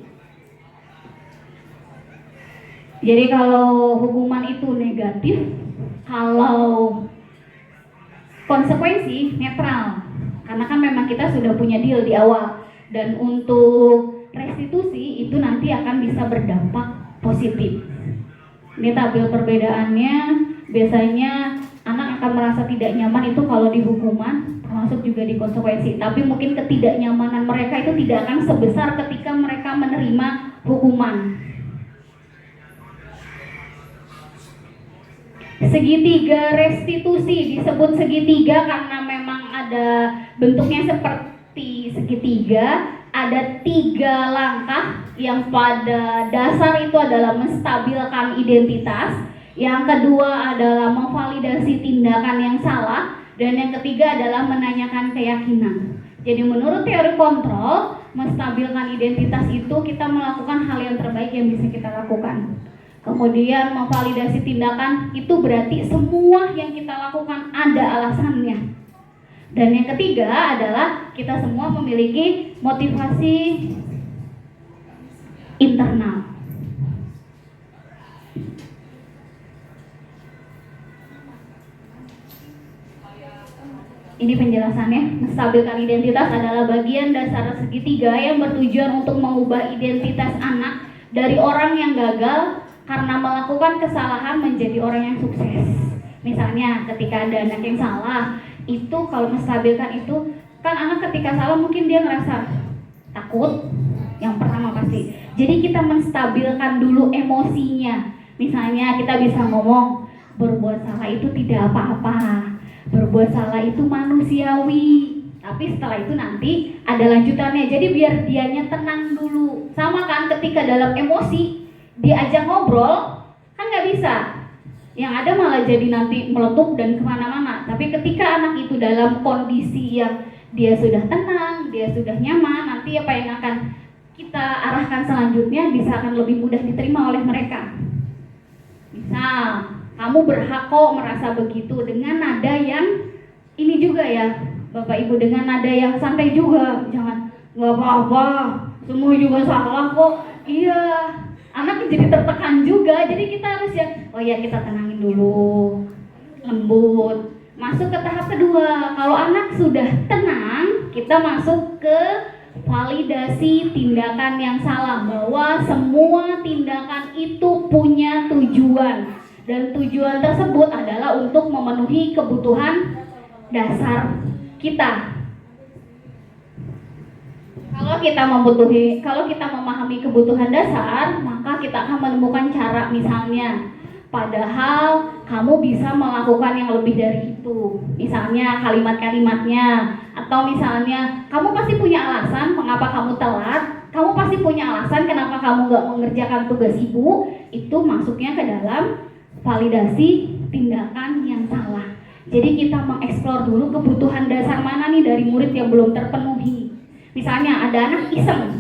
Jadi kalau hukuman itu negatif, kalau konsekuensi netral. Karena kan memang kita sudah punya deal di awal. Dan untuk restitusi itu nanti akan bisa berdampak positif. Ini tabel perbedaannya, biasanya anak akan merasa tidak nyaman itu kalau di hukuman, termasuk juga di konsekuensi. Tapi mungkin ketidaknyamanan mereka itu tidak akan sebesar ketika mereka menerima hukuman. Segitiga restitusi disebut segitiga karena memang ada bentuknya seperti segitiga. Ada 3 langkah yang pada dasar itu adalah menstabilkan identitas. Yang kedua adalah memvalidasi tindakan yang salah. Dan yang ketiga adalah menanyakan keyakinan. Jadi menurut teori kontrol, menstabilkan identitas itu kita melakukan hal yang terbaik yang bisa kita lakukan. Kemudian memvalidasi tindakan itu berarti semua yang kita lakukan ada alasannya. Dan yang ketiga adalah kita semua memiliki motivasi internal. Ini penjelasannya. Menstabilkan identitas adalah bagian dasar segitiga yang bertujuan untuk mengubah identitas anak dari orang yang gagal karena melakukan kesalahan menjadi orang yang sukses. Misalnya ketika ada anak yang salah, itu kalau menstabilkan itu kan anak ketika salah mungkin dia ngerasa takut, yang pertama pasti. Jadi kita menstabilkan dulu emosinya. Misalnya kita bisa ngomong, berbuat salah itu tidak apa-apa, berbuat salah itu manusiawi. Tapi setelah itu nanti ada lanjutannya. Jadi biar dianya tenang dulu. Sama kan ketika dalam emosi diajak ngobrol kan nggak bisa. Yang ada malah jadi nanti meletup dan kemana-mana. Tapi ketika anak itu dalam kondisi yang dia sudah tenang, dia sudah nyaman, nanti apa yang akan kita arahkan selanjutnya bisa akan lebih mudah diterima oleh mereka. Misal, kamu berhak kok merasa begitu dengan nada yang ini juga ya, Bapak Ibu, dengan nada yang santai juga. Jangan, nggak apa-apa, semua juga salah kok. Iya, anak jadi tertekan juga. Jadi kita harus ya, oh ya kita tenangin dulu, lembut. Masuk ke tahap kedua. Kalau anak sudah tenang, kita masuk ke validasi tindakan yang salah, bahwa semua tindakan itu punya tujuan. Dan tujuan tersebut adalah untuk memenuhi kebutuhan dasar kita. Kalau kita memahami kebutuhan dasar, maka kita akan menemukan cara. Misalnya, padahal kamu bisa melakukan yang lebih dari itu. Misalnya kalimat-kalimatnya, atau misalnya kamu pasti punya alasan mengapa kamu telat. Kamu pasti punya alasan kenapa kamu gak mengerjakan tugas ibu. Itu masuknya ke dalam validasi tindakan yang salah. Jadi kita mengeksplor dulu kebutuhan dasar mana nih dari murid yang belum terpenuhi. Misalnya ada anak iseng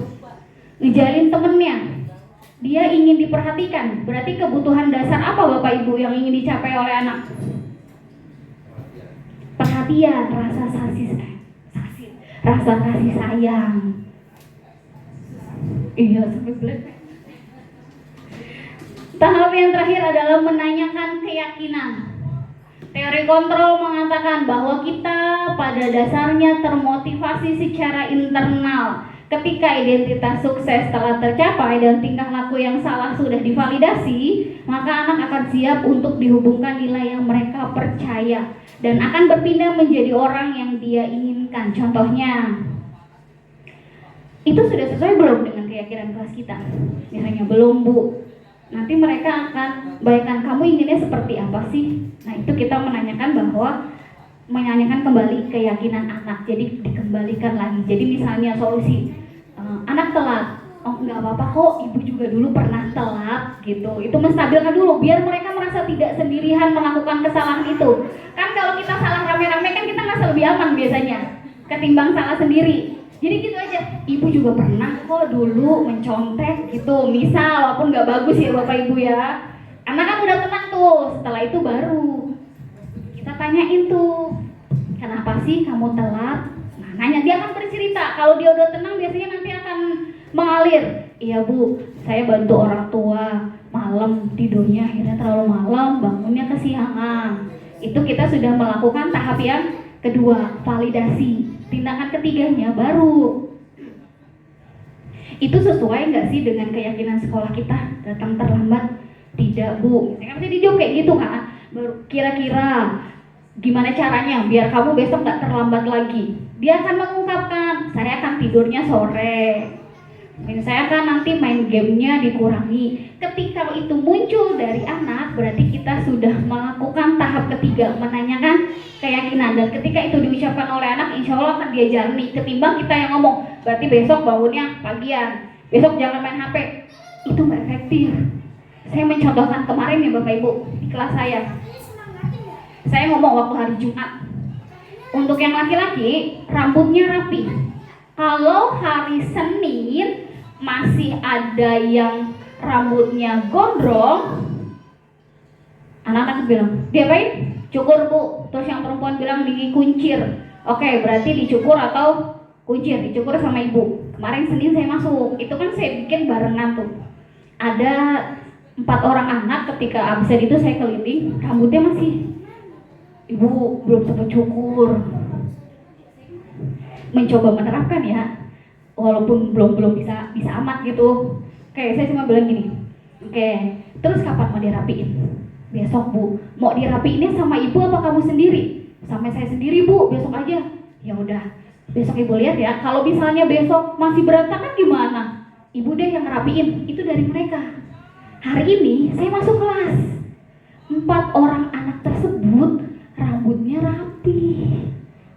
ngejalin temennya, dia ingin diperhatikan. Berarti kebutuhan dasar apa Bapak Ibu yang ingin dicapai oleh anak? Perhatian, rasa kasih sayang. Iya, sampai belum. Tahap yang terakhir adalah menanyakan keyakinan. Teori kontrol mengatakan bahwa kita pada dasarnya termotivasi secara internal. Ketika identitas sukses telah tercapai dan tingkah laku yang salah sudah divalidasi, maka anak akan siap untuk dihubungkan nilai yang mereka percaya dan akan berpindah menjadi orang yang dia inginkan. Contohnya, itu sudah sesuai belum dengan keyakinan kelas kita? Misalnya belum, Bu. Nanti mereka akan bayangkan kamu inginnya seperti apa sih? Nah, itu kita menanyakan kembali keyakinan anak. Jadi dikembalikan lagi. Jadi misalnya solusi, anak telat, oh nggak apa-apa kok, ibu juga dulu pernah telat gitu. Itu menstabilkan dulu biar mereka merasa tidak sendirian melakukan kesalahan itu. Kan kalau kita salah rame-rame kan kita ngerasa lebih aman biasanya ketimbang salah sendiri. Jadi gitu aja, ibu juga pernah kok dulu mencontek gitu. Misal, walaupun nggak bagus ya Bapak Ibu ya. Anak kan udah tenang tuh, setelah itu baru kita tanyain tuh, kenapa sih kamu telat? Nah, nanya, dia akan bercerita. Kalau dia udah tenang biasanya nanti akan mengalir. Iya Bu, saya bantu orang tua, malam tidurnya akhirnya terlalu malam, bangunnya kesiangan. Itu kita sudah melakukan tahap yang kedua, validasi. Tindakan ketiganya baru, itu sesuai nggak sih dengan keyakinan sekolah kita? Datang terlambat? Tidak Bu. Misalnya bisa dijawab kayak gitu kan. Baru kira-kira gimana caranya biar kamu besok nggak terlambat lagi? Dia akan mengungkapkan, saya akan tidurnya sore, saya akan nanti main gamenya dikurangi. Ketika itu muncul dari anak, berarti kita sudah melakukan tahap ketiga, menanyakan keyakinan. Dan ketika itu diucapkan oleh anak, insya Allah akan dia jalani. Ketimbang kita yang ngomong, berarti besok bangunnya pagian, besok jangan main HP. Itu nggak efektif. Saya mencontohkan kemarin ya Bapak Ibu, di kelas saya ngomong waktu hari Jumat. Untuk yang laki-laki, rambutnya rapi. Kalau hari Senin masih ada yang rambutnya gondrong, anak-anak bilang, diapain? Cukur Bu. Terus yang perempuan bilang dikuncir. Oke, berarti dicukur atau kuncir, dicukur sama ibu. Kemarin Senin saya masuk, itu kan saya bikin barengan tuh. Ada 4 orang anak, ketika absen itu saya keliling, rambutnya masih, ibu belum sempat cukur. Mencoba menerapkan ya, walaupun belum bisa amat gitu. Oke, saya cuma bilang gini, oke, terus kapan mau dirapiin? Besok bu, mau dirapiinnya sama ibu apa kamu sendiri? Sama saya sendiri bu, besok aja. Ya udah, besok ibu lihat ya. Kalau misalnya besok masih berantakan gimana? Ibu deh yang ngerapiin, itu dari mereka. Hari ini saya masuk kelas, 4 orang anak tersebut rambutnya rapi,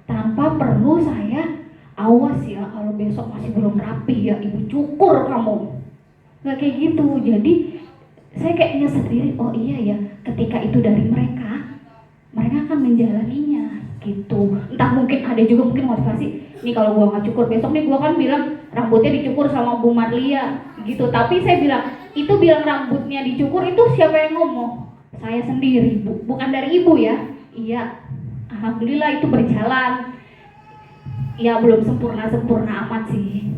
tanpa perlu saya awas ya, kalau besok masih belum rapi ya ibu cukur kamu. Nggak kayak gitu. Jadi saya kayaknya sendiri, oh iya ya, ketika itu dari mereka akan menjalaninya gitu. Entah mungkin ada juga mungkin motivasi, nih kalau gua nggak cukur besok nih gua kan bilang rambutnya dicukur sama Bu Marlia gitu. Tapi saya bilang, itu bilang rambutnya dicukur itu siapa yang ngomong? Saya sendiri bu, bukan dari ibu ya. Iya, alhamdulillah itu berjalan. Ya belum sempurna amat sih.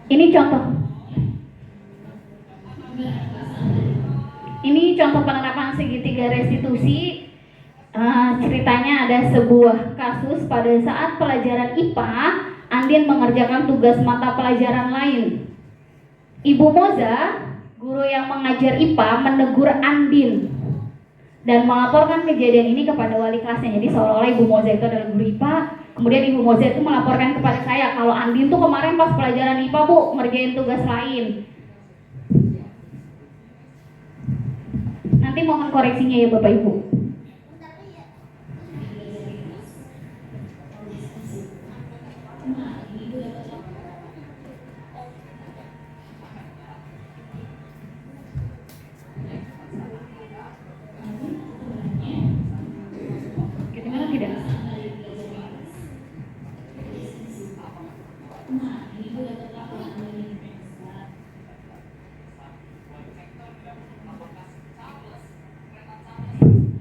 Ini contoh. Ini contoh penerapan segitiga restitusi. Ceritanya ada sebuah kasus pada saat pelajaran IPA, Andin mengerjakan tugas mata pelajaran lain. Ibu Moza, guru yang mengajar IPA, menegur Andin dan melaporkan kejadian ini kepada wali kelasnya. Jadi seolah-olah Ibu Moza itu adalah guru IPA. Kemudian Ibu Moza itu melaporkan kepada saya kalau Andin tuh kemarin pas pelajaran IPA bu ngerjain tugas lain. Nanti mohon koreksinya ya Bapak Ibu. Gimana tidak?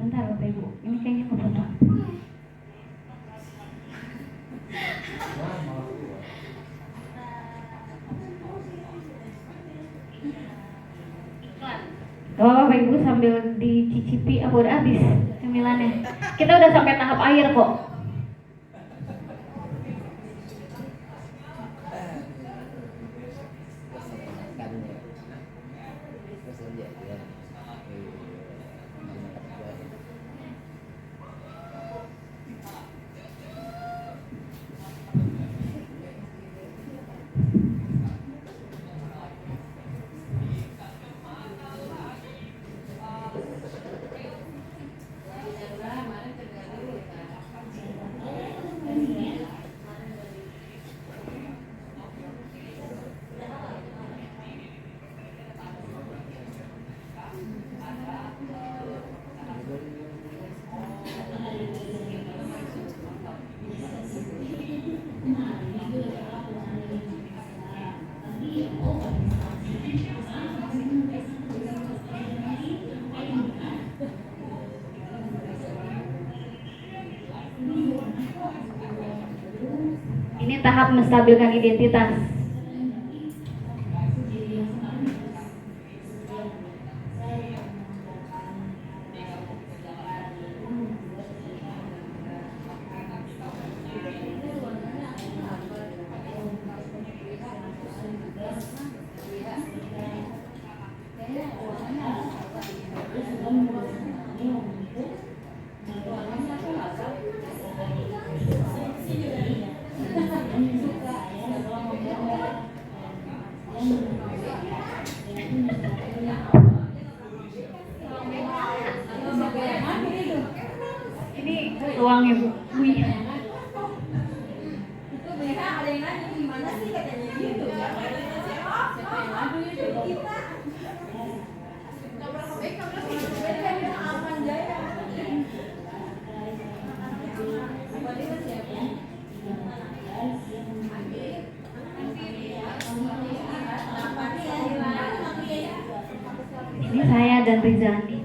Bentar Bapak Ibu, ini kayaknya kepotong. Oh, Bapak Ibu sambil dicicipi, aku udah habis cemilannya. Kita udah sampai tahap akhir kok. Ini tahap menstabilkan identitas. Ini ruangnya Bu. Wih. Ada yang nanya gimana sih katanya gitu. Siapa yang ngadu itu kita. Aman Jaya. Ini saya dan Rizani.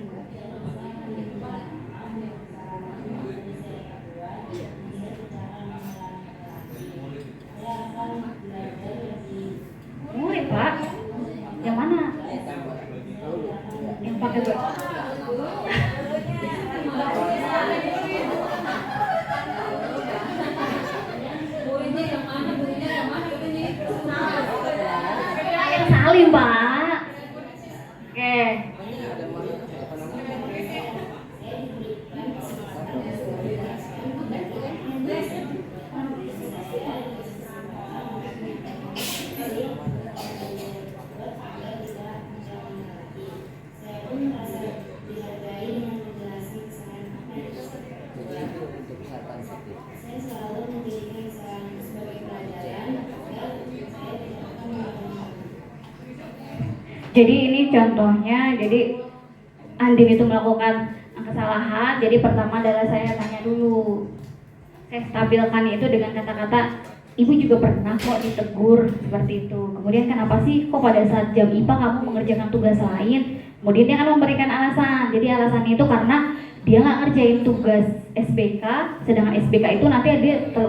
Jadi ini contohnya, jadi Andin itu melakukan kesalahan. Jadi pertama adalah saya tanya dulu, saya stabilkan itu dengan kata-kata, ibu juga pernah kok ditegur seperti itu. Kemudian kenapa sih kok pada saat jam IPA kamu mengerjakan tugas lain? Kemudian dia akan memberikan alasan. Jadi alasannya itu karena dia nggak ngerjain tugas SBK, sedangkan SBK itu nanti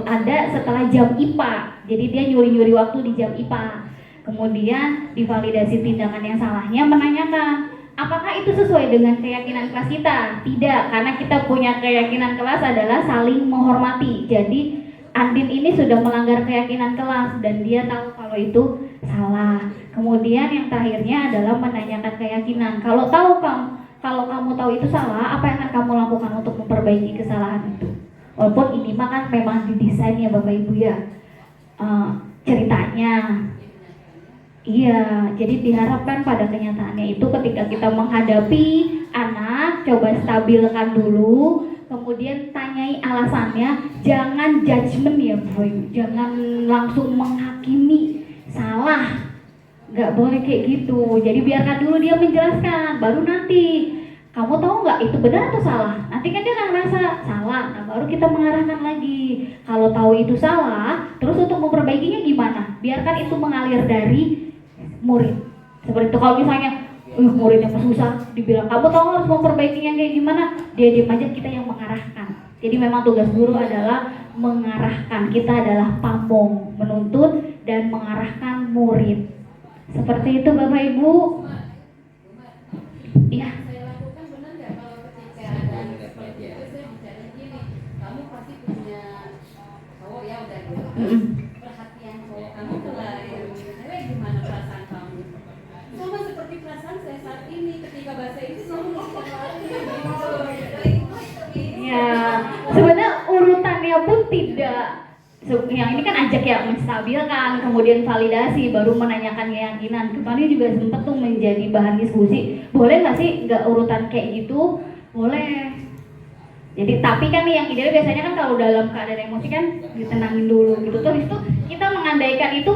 ada setelah jam IPA. Jadi dia nyuri-nyuri waktu di jam IPA. Kemudian divalidasi tindakan yang salahnya menanyakan, apakah itu sesuai dengan keyakinan kelas kita? Tidak, karena kita punya keyakinan kelas adalah saling menghormati. Jadi Andin ini sudah melanggar keyakinan kelas dan dia tahu kalau itu salah. Kemudian yang terakhirnya adalah menanyakan keyakinan. Kalau kamu tahu itu salah, apa yang akan kamu lakukan untuk memperbaiki kesalahan itu? Walaupun ini mah kan memang didesain ya Bapak Ibu ya, ceritanya. Iya, jadi diharapkan pada kenyataannya itu ketika kita menghadapi anak, coba stabilkan dulu, kemudian tanyai alasannya, jangan judgement ya Bapak Ibu, jangan langsung menghakimi, salah, nggak boleh kayak gitu. Jadi biarkan dulu dia menjelaskan, baru nanti kamu tahu nggak itu benar atau salah? Nanti kan dia akan merasa salah, nah baru kita mengarahkan lagi. Kalau tahu itu salah, terus untuk memperbaikinya gimana? Biarkan itu mengalir dari murid. Seperti itu, kalau misalnya muridnya susah, dibilang kamu tahu harus memperbaikinya kayak gimana, dia diam aja, kita yang mengarahkan. Jadi memang tugas guru adalah mengarahkan, kita adalah pamong, menuntut dan mengarahkan murid. Seperti itu Bapak Ibu. Iya. Saya lakukan benar nggak kalau ketika ada seperti itu saya bicara gini, kamu pasti punya cowok ya udah gitu. Perhatian cowok kamu tuh lah yang gimana perasaan kamu? Sama seperti perasaan saya saat ini ketika bahasa Inggris ngomong Ya, sebenarnya urutannya pun tidak. Yang ini kan ajak ya, menstabilkan, kemudian validasi, baru menanyakan keyakinan. Kemarin juga sempat tuh menjadi bahan diskusi. Boleh nggak sih nggak urutan kayak gitu? Boleh. Jadi tapi kan nih yang ideal biasanya kan kalau dalam keadaan emosi kan ditenangin dulu gitu. Terus itu kita mengandaikan itu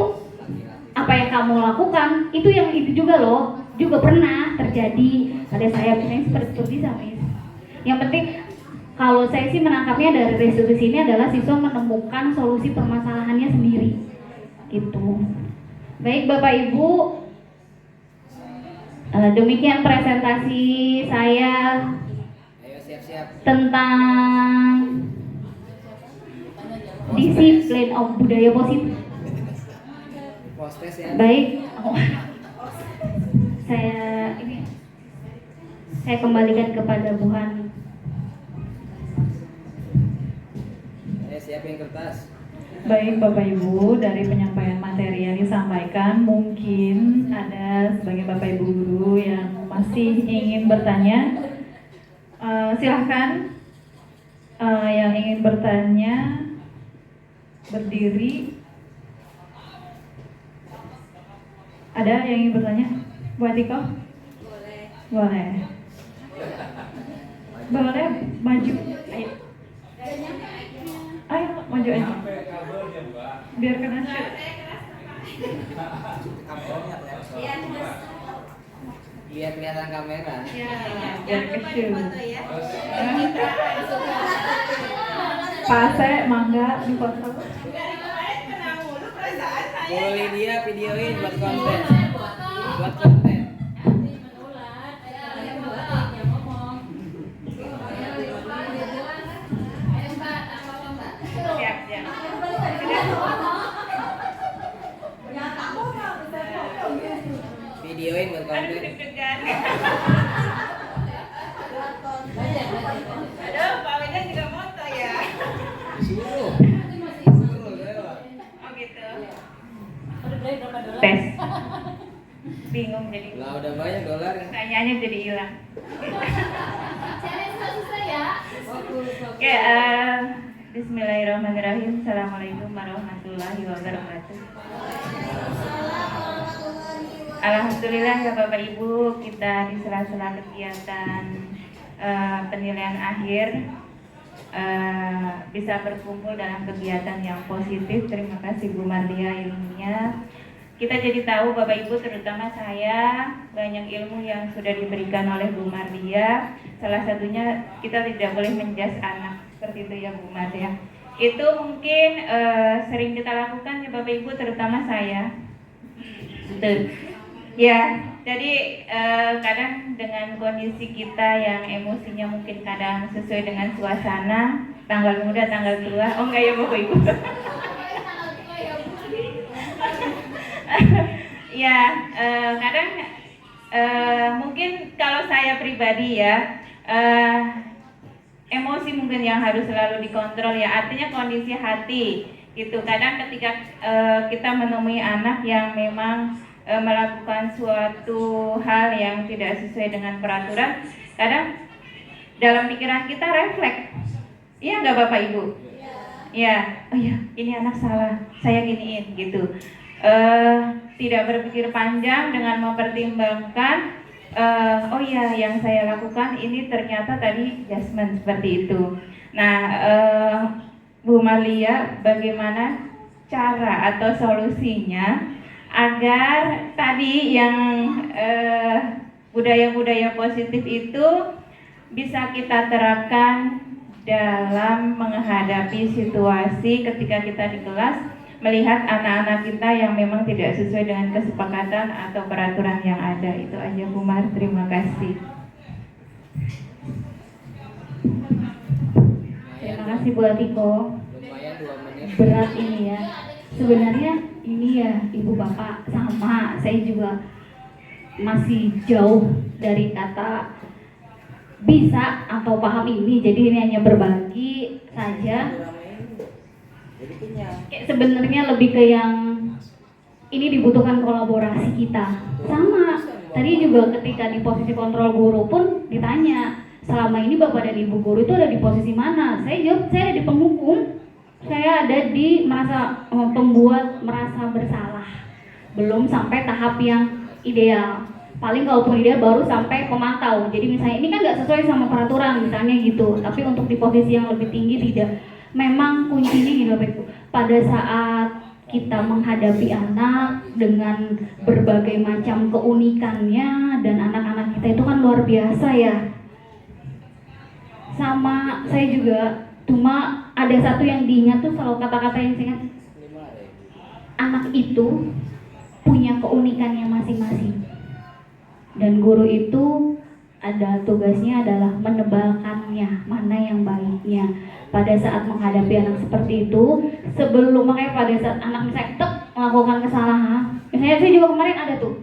apa yang kamu lakukan itu yang itu juga loh, juga pernah terjadi pada saya misalnya seperti itu bisa Miss. Yang penting kalau saya sih menangkapnya dari restitusi ini adalah siswa menemukan solusi permasalahannya sendiri gitu. Baik Bapak Ibu, demikian presentasi saya tentang disiplin of budaya positif. Baik, saya kembalikan kepada Bu Hani. Siapin kertas. Baik Bapak Ibu, dari penyampaian materi yang disampaikan, mungkin ada sebagian Bapak Ibu guru yang masih ingin bertanya. Silahkan yang ingin bertanya berdiri. Ada yang ingin bertanya? Bu Atiko? Boleh. Boleh maju. Ayo maju aja. Biar kena shoot. Biar kelihatan kamera. Biar ke shoot. Pase mangga di foto. Boleh dia videoin buat konten. Buat konten. Videoin buat konten. Aduh, Pak Widan juga moto ya. Suruh. Oh gitu. Tes. Bingung jadi. Lah udah banyak dolar. Pertanyaannya jadi hilang. Oke, bismillahirrahmanirrahim. Assalamualaikum warahmatullahi wabarakatuh. Alhamdulillah ya Bapak Ibu, kita di sela-sela kegiatan penilaian akhir bisa berkumpul dalam kegiatan yang positif. Terima kasih Bu Marlia ilmunya. kita jadi tahu Bapak Ibu terutama saya banyak ilmu yang sudah diberikan oleh Bu Marlia. Salah satunya kita tidak boleh menjas anak seperti itu ya Bu Mar ya. Itu mungkin sering kita lakukan ya Bapak Ibu terutama saya. Betul. Ya, jadi kadang dengan kondisi kita yang emosinya mungkin kadang sesuai dengan suasana, tanggal muda, tanggal tua. Oh enggak ya Bapak Ibu. Ya, kadang mungkin kalau saya pribadi ya, emosi mungkin yang harus selalu dikontrol ya, artinya kondisi hati gitu. Kadang ketika kita menemui anak yang memang melakukan suatu hal yang tidak sesuai dengan peraturan, kadang dalam pikiran kita refleks, iya nggak Bapak Ibu? Ya, oh ya ini anak salah, saya giniin gitu. Tidak berpikir panjang dengan mempertimbangkan oh ya yang saya lakukan ini ternyata tadi judgment seperti itu. Nah Bu Marlia, bagaimana cara atau solusinya agar tadi yang budaya-budaya positif itu bisa kita terapkan dalam menghadapi situasi ketika kita di kelas melihat anak-anak kita yang memang tidak sesuai dengan kesepakatan atau peraturan yang ada. Itu aja Bu Mar, terima kasih. Terima kasih Bu Atiko. Lumayan 2 menit. Berat ini ya. Sebenarnya ini ya Ibu Bapak sama saya juga masih jauh dari kata bisa atau paham ini. Jadi ini hanya berbagi saja. Jadi kenyang. Sebenarnya lebih ke yang ini dibutuhkan kolaborasi kita. Sama tadi juga ketika di posisi kontrol guru pun ditanya, selama ini Bapak dan Ibu guru itu ada di posisi mana? Saya jawab, saya ada di penghukum. Saya ada di merasa pembuat merasa bersalah. Belum sampai tahap yang ideal. Paling kalaupun ideal baru sampai pemantau. Jadi misalnya ini kan nggak sesuai sama peraturan misalnya gitu. Tapi untuk di posisi yang lebih tinggi tidak. Memang kuncinya gini Bapak Ibu, pada saat kita menghadapi anak dengan berbagai macam keunikannya dan anak-anak kita itu kan luar biasa ya. Sama saya juga, cuma ada satu yang diingat tuh selalu kata-kata yang saya ingat, anak itu punya keunikannya masing-masing dan guru itu ada tugasnya adalah menebalkannya, mana yang baiknya. Pada saat menghadapi anak seperti itu, sebelum makanya pada saat anak misalnya melakukan kesalahan, misalnya saya juga kemarin ada tuh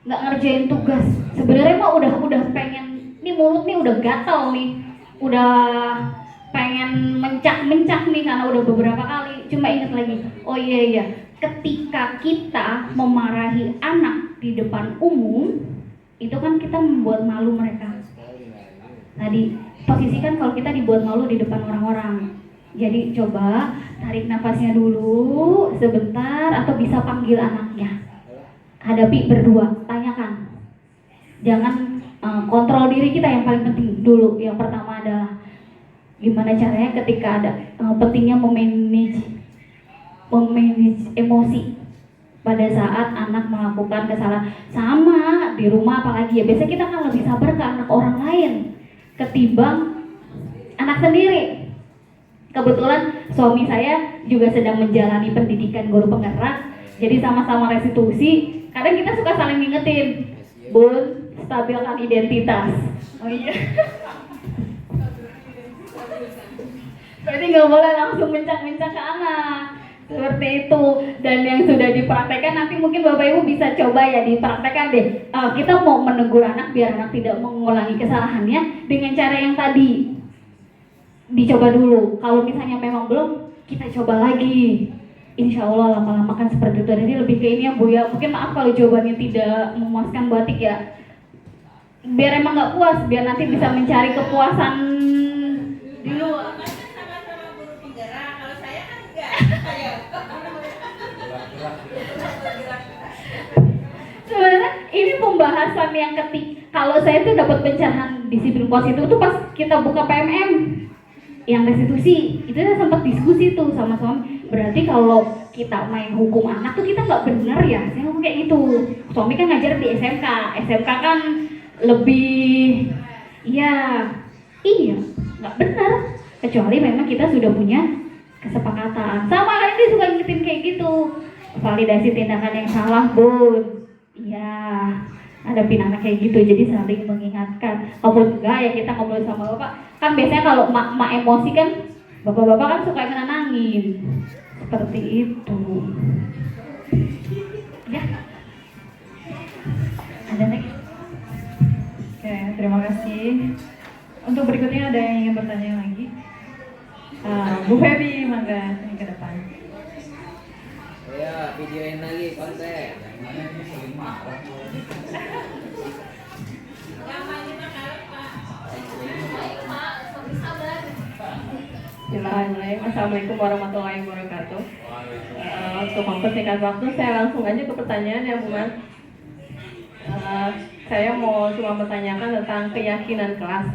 nggak ngerjain tugas. Sebenarnya mah udah pengen, nih mulut nih udah gatal nih, udah pengen mencak nih karena udah beberapa kali. Cuma ingat lagi, oh iya, ketika kita memarahi anak di depan umum, itu kan kita membuat malu mereka. Tadi posisikan kalau kita dibuat malu di depan orang-orang. Jadi coba tarik nafasnya dulu sebentar atau bisa panggil anaknya. Hadapi berdua, tanyakan. Jangan kontrol diri kita yang paling penting dulu. Yang pertama adalah gimana caranya ketika ada pentingnya memanage emosi. Pada saat anak melakukan kesalahan sama di rumah apalagi ya biasanya kita kan lebih sabar ke anak orang lain ketimbang anak sendiri. Kebetulan suami saya juga sedang menjalani pendidikan guru penggerak, jadi sama-sama restitusi. Kadang kita suka saling ngingetin, Bun, stabilkan identitas. Oh iya. Berarti nggak boleh langsung mencak-mencak ke anak. Seperti itu, dan yang sudah dipraktekkan nanti mungkin Bapak Ibu bisa coba ya dipraktekkan deh. Kita mau menegur anak biar anak tidak mengulangi kesalahannya dengan cara yang tadi. Dicoba dulu, kalau misalnya memang belum, kita coba lagi. Insya Allah lama-lama kan seperti itu. Jadi lebih ke ini ya Bu ya, mungkin maaf kalau jawabannya tidak memuaskan Bu Atik ya. Biar emang nggak puas, biar nanti bisa mencari kepuasan di luar. Sebenarnya ini pembahasan yang kalau saya tuh dapat pencerahan disiplin positif itu pas kita buka PMM yang restitusi itu saya sempat diskusi tuh sama suami. Berarti kalau kita main hukum anak tuh kita nggak bener ya, saya ngomong kayak gitu. Suami kan ngajar di SMK, SMK kan lebih, iya nggak bener. Kecuali memang kita sudah punya kesepakatan. Sama kan dia suka ngingetin kayak gitu, validasi tindakan yang salah bun. Iya, hadapin anak kayak gitu, jadi saling mengingatkan. Kalau enggak ya kita ngobrol sama bapak. Kan biasanya kalau mak emosi kan, bapak-bapak kan suka menenangin. Seperti itu. Ya. Ada lagi? Oke, terima kasih. Untuk berikutnya ada yang ingin bertanya lagi? Bu Febi, mangga ini ke depan. Oh ya, videoin lagi konten. Assalamualaikum warahmatullahi wabarakatuh. Untuk mempersingkat waktu, saya langsung aja ke pertanyaan ya Bu Mas. Saya mau cuma bertanyakan tentang keyakinan kelas.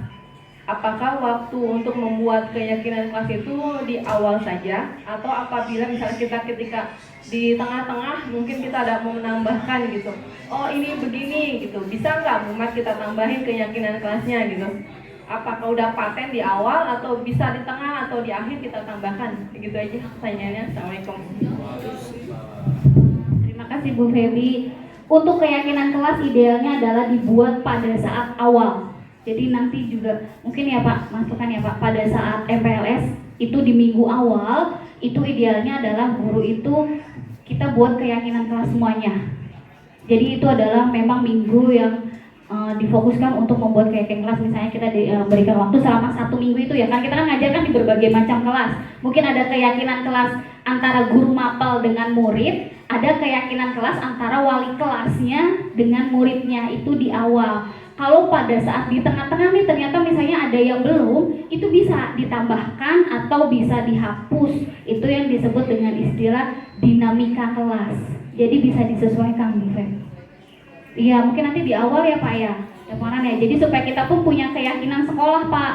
Apakah waktu untuk membuat keyakinan kelas itu di awal saja, atau apabila misalnya kita ketika di tengah-tengah mungkin kita ada mau menambahkan gitu, oh ini begini gitu, bisa nggak Bu Mas kita tambahin keyakinan kelasnya gitu? Apakah udah paten di awal atau bisa di tengah atau di akhir kita tambahkan? Begitu aja pertanyaannya. Assalamualaikum. Terima kasih Bu Febi. Untuk keyakinan kelas idealnya adalah dibuat pada saat awal. Jadi nanti juga mungkin ya Pak, masukan ya Pak, pada saat MPLS itu di minggu awal, itu idealnya adalah guru itu kita buat keyakinan kelas semuanya. Jadi itu adalah memang minggu yang difokuskan untuk membuat keyakinan kelas. Misalnya kita berikan waktu selama 1 minggu itu ya kan, kita kan ngajarkan di berbagai macam kelas. Mungkin ada keyakinan kelas antara guru mapel dengan murid, ada keyakinan kelas antara wali kelasnya dengan muridnya, itu di awal. Kalau pada saat di tengah-tengah nih ternyata misalnya ada yang belum, itu bisa ditambahkan atau bisa dihapus. Itu yang disebut dengan istilah dinamika kelas. Jadi bisa disesuaikan Bu Feb. Iya, mungkin nanti di awal ya Pak ya. Ya. Jadi supaya kita pun punya keyakinan sekolah Pak.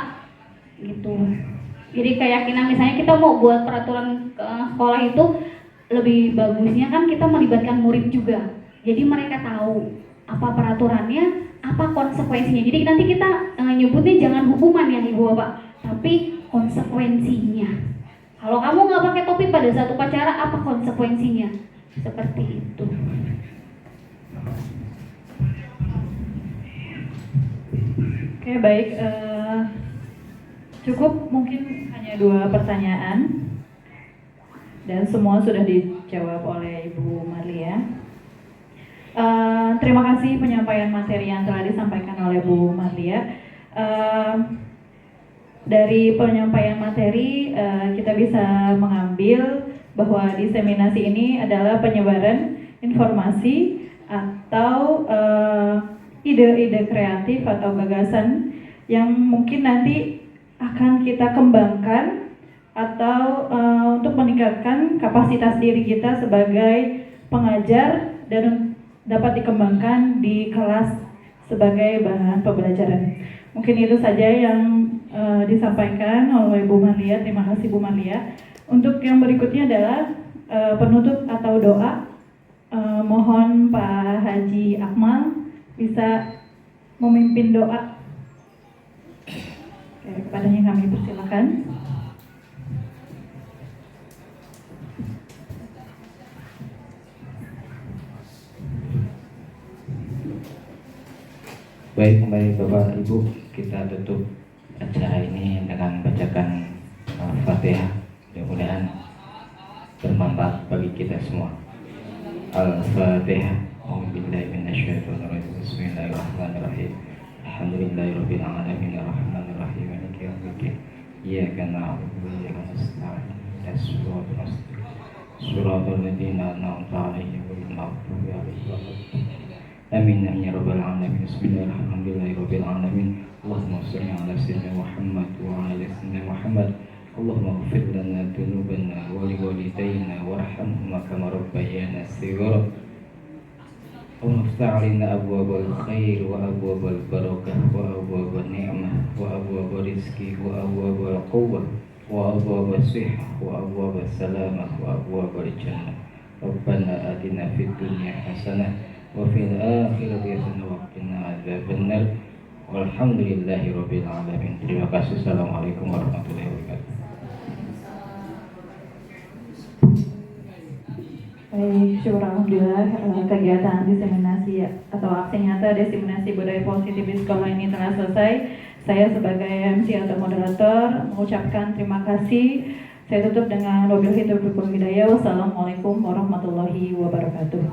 Gitu. Jadi keyakinan misalnya kita mau buat peraturan sekolah itu, lebih bagusnya kan kita melibatkan murid juga. Jadi mereka tahu apa peraturannya, apa konsekuensinya. Jadi nanti kita nyebutnya jangan hukuman ya Ibu Bapak, tapi konsekuensinya. Kalau kamu nggak pakai topi pada saat upacara, apa konsekuensinya? Seperti itu. Oke, baik. Cukup mungkin hanya 2 pertanyaan dan semua sudah dijawab oleh Ibu Marlia. Terima kasih penyampaian materi yang telah disampaikan oleh Bu Marlia. Dari penyampaian materi kita bisa mengambil bahwa diseminasi ini adalah penyebaran informasi atau ide-ide kreatif atau gagasan yang mungkin nanti akan kita kembangkan atau untuk meningkatkan kapasitas diri kita sebagai pengajar dan dapat dikembangkan di kelas sebagai bahan pembelajaran. Mungkin itu saja yang disampaikan oleh Bu Marlia. Terima kasih Bu Marlia. Untuk yang berikutnya adalah penutup atau doa. Mohon Pak Haji Akmal bisa memimpin doa. Oke, kepadanya kami persilakan. Baik, kembali Bapak Ibu, kita tutup acara ini dengan bacakan Fatihah. Mudah-mudahan bermanfaat bagi kita semua. Al-Fatihah. Bismillahirrahmanirrahim. Alhamdulillahirabbil alamin arrahmanir rahim maliki yaumiddin. Iyyaka na'budu wa iyyaka nasta'in. Shiratal ladzina an'amta 'alaihim ghairil maghdubi 'alaihim waladdallin. Amin ya rabbal alamin. Bismillahirrahmanirrahim. Alamin. Allahumma shalli ala sayyidina Muhammad wa ala sayyidina Muhammad. Allahumma ighfir lana dhunubana wa liwalidayna warhamhuma kama rabbayana shighara. Allahumma iftah 'alaina abwaabal khair wa abwaabal barakah wa abwaabal ni'mah wa abwaabal rizqi wa abwaabal quwwah وأبواب الصحة وأبواب السلامة وأبواب الجنة. ربنا آتنا في الدنيا حسنة وفي الآخرة حسنة وقنا عذاب النار. Walhamdulillahi rabbil alamin. Terima kasih. Assalamualaikum warahmatullahi wabarakatuh. Baik, syukur alhamdulillah kegiatan diseminasi atau aksi nyata diseminasi budaya positif di sekolah ini telah selesai. Saya sebagai MC atau moderator mengucapkan terima kasih. Saya tutup dengan wabillahi taufiq wal hidayah. Wassalamualaikum warahmatullahi wabarakatuh.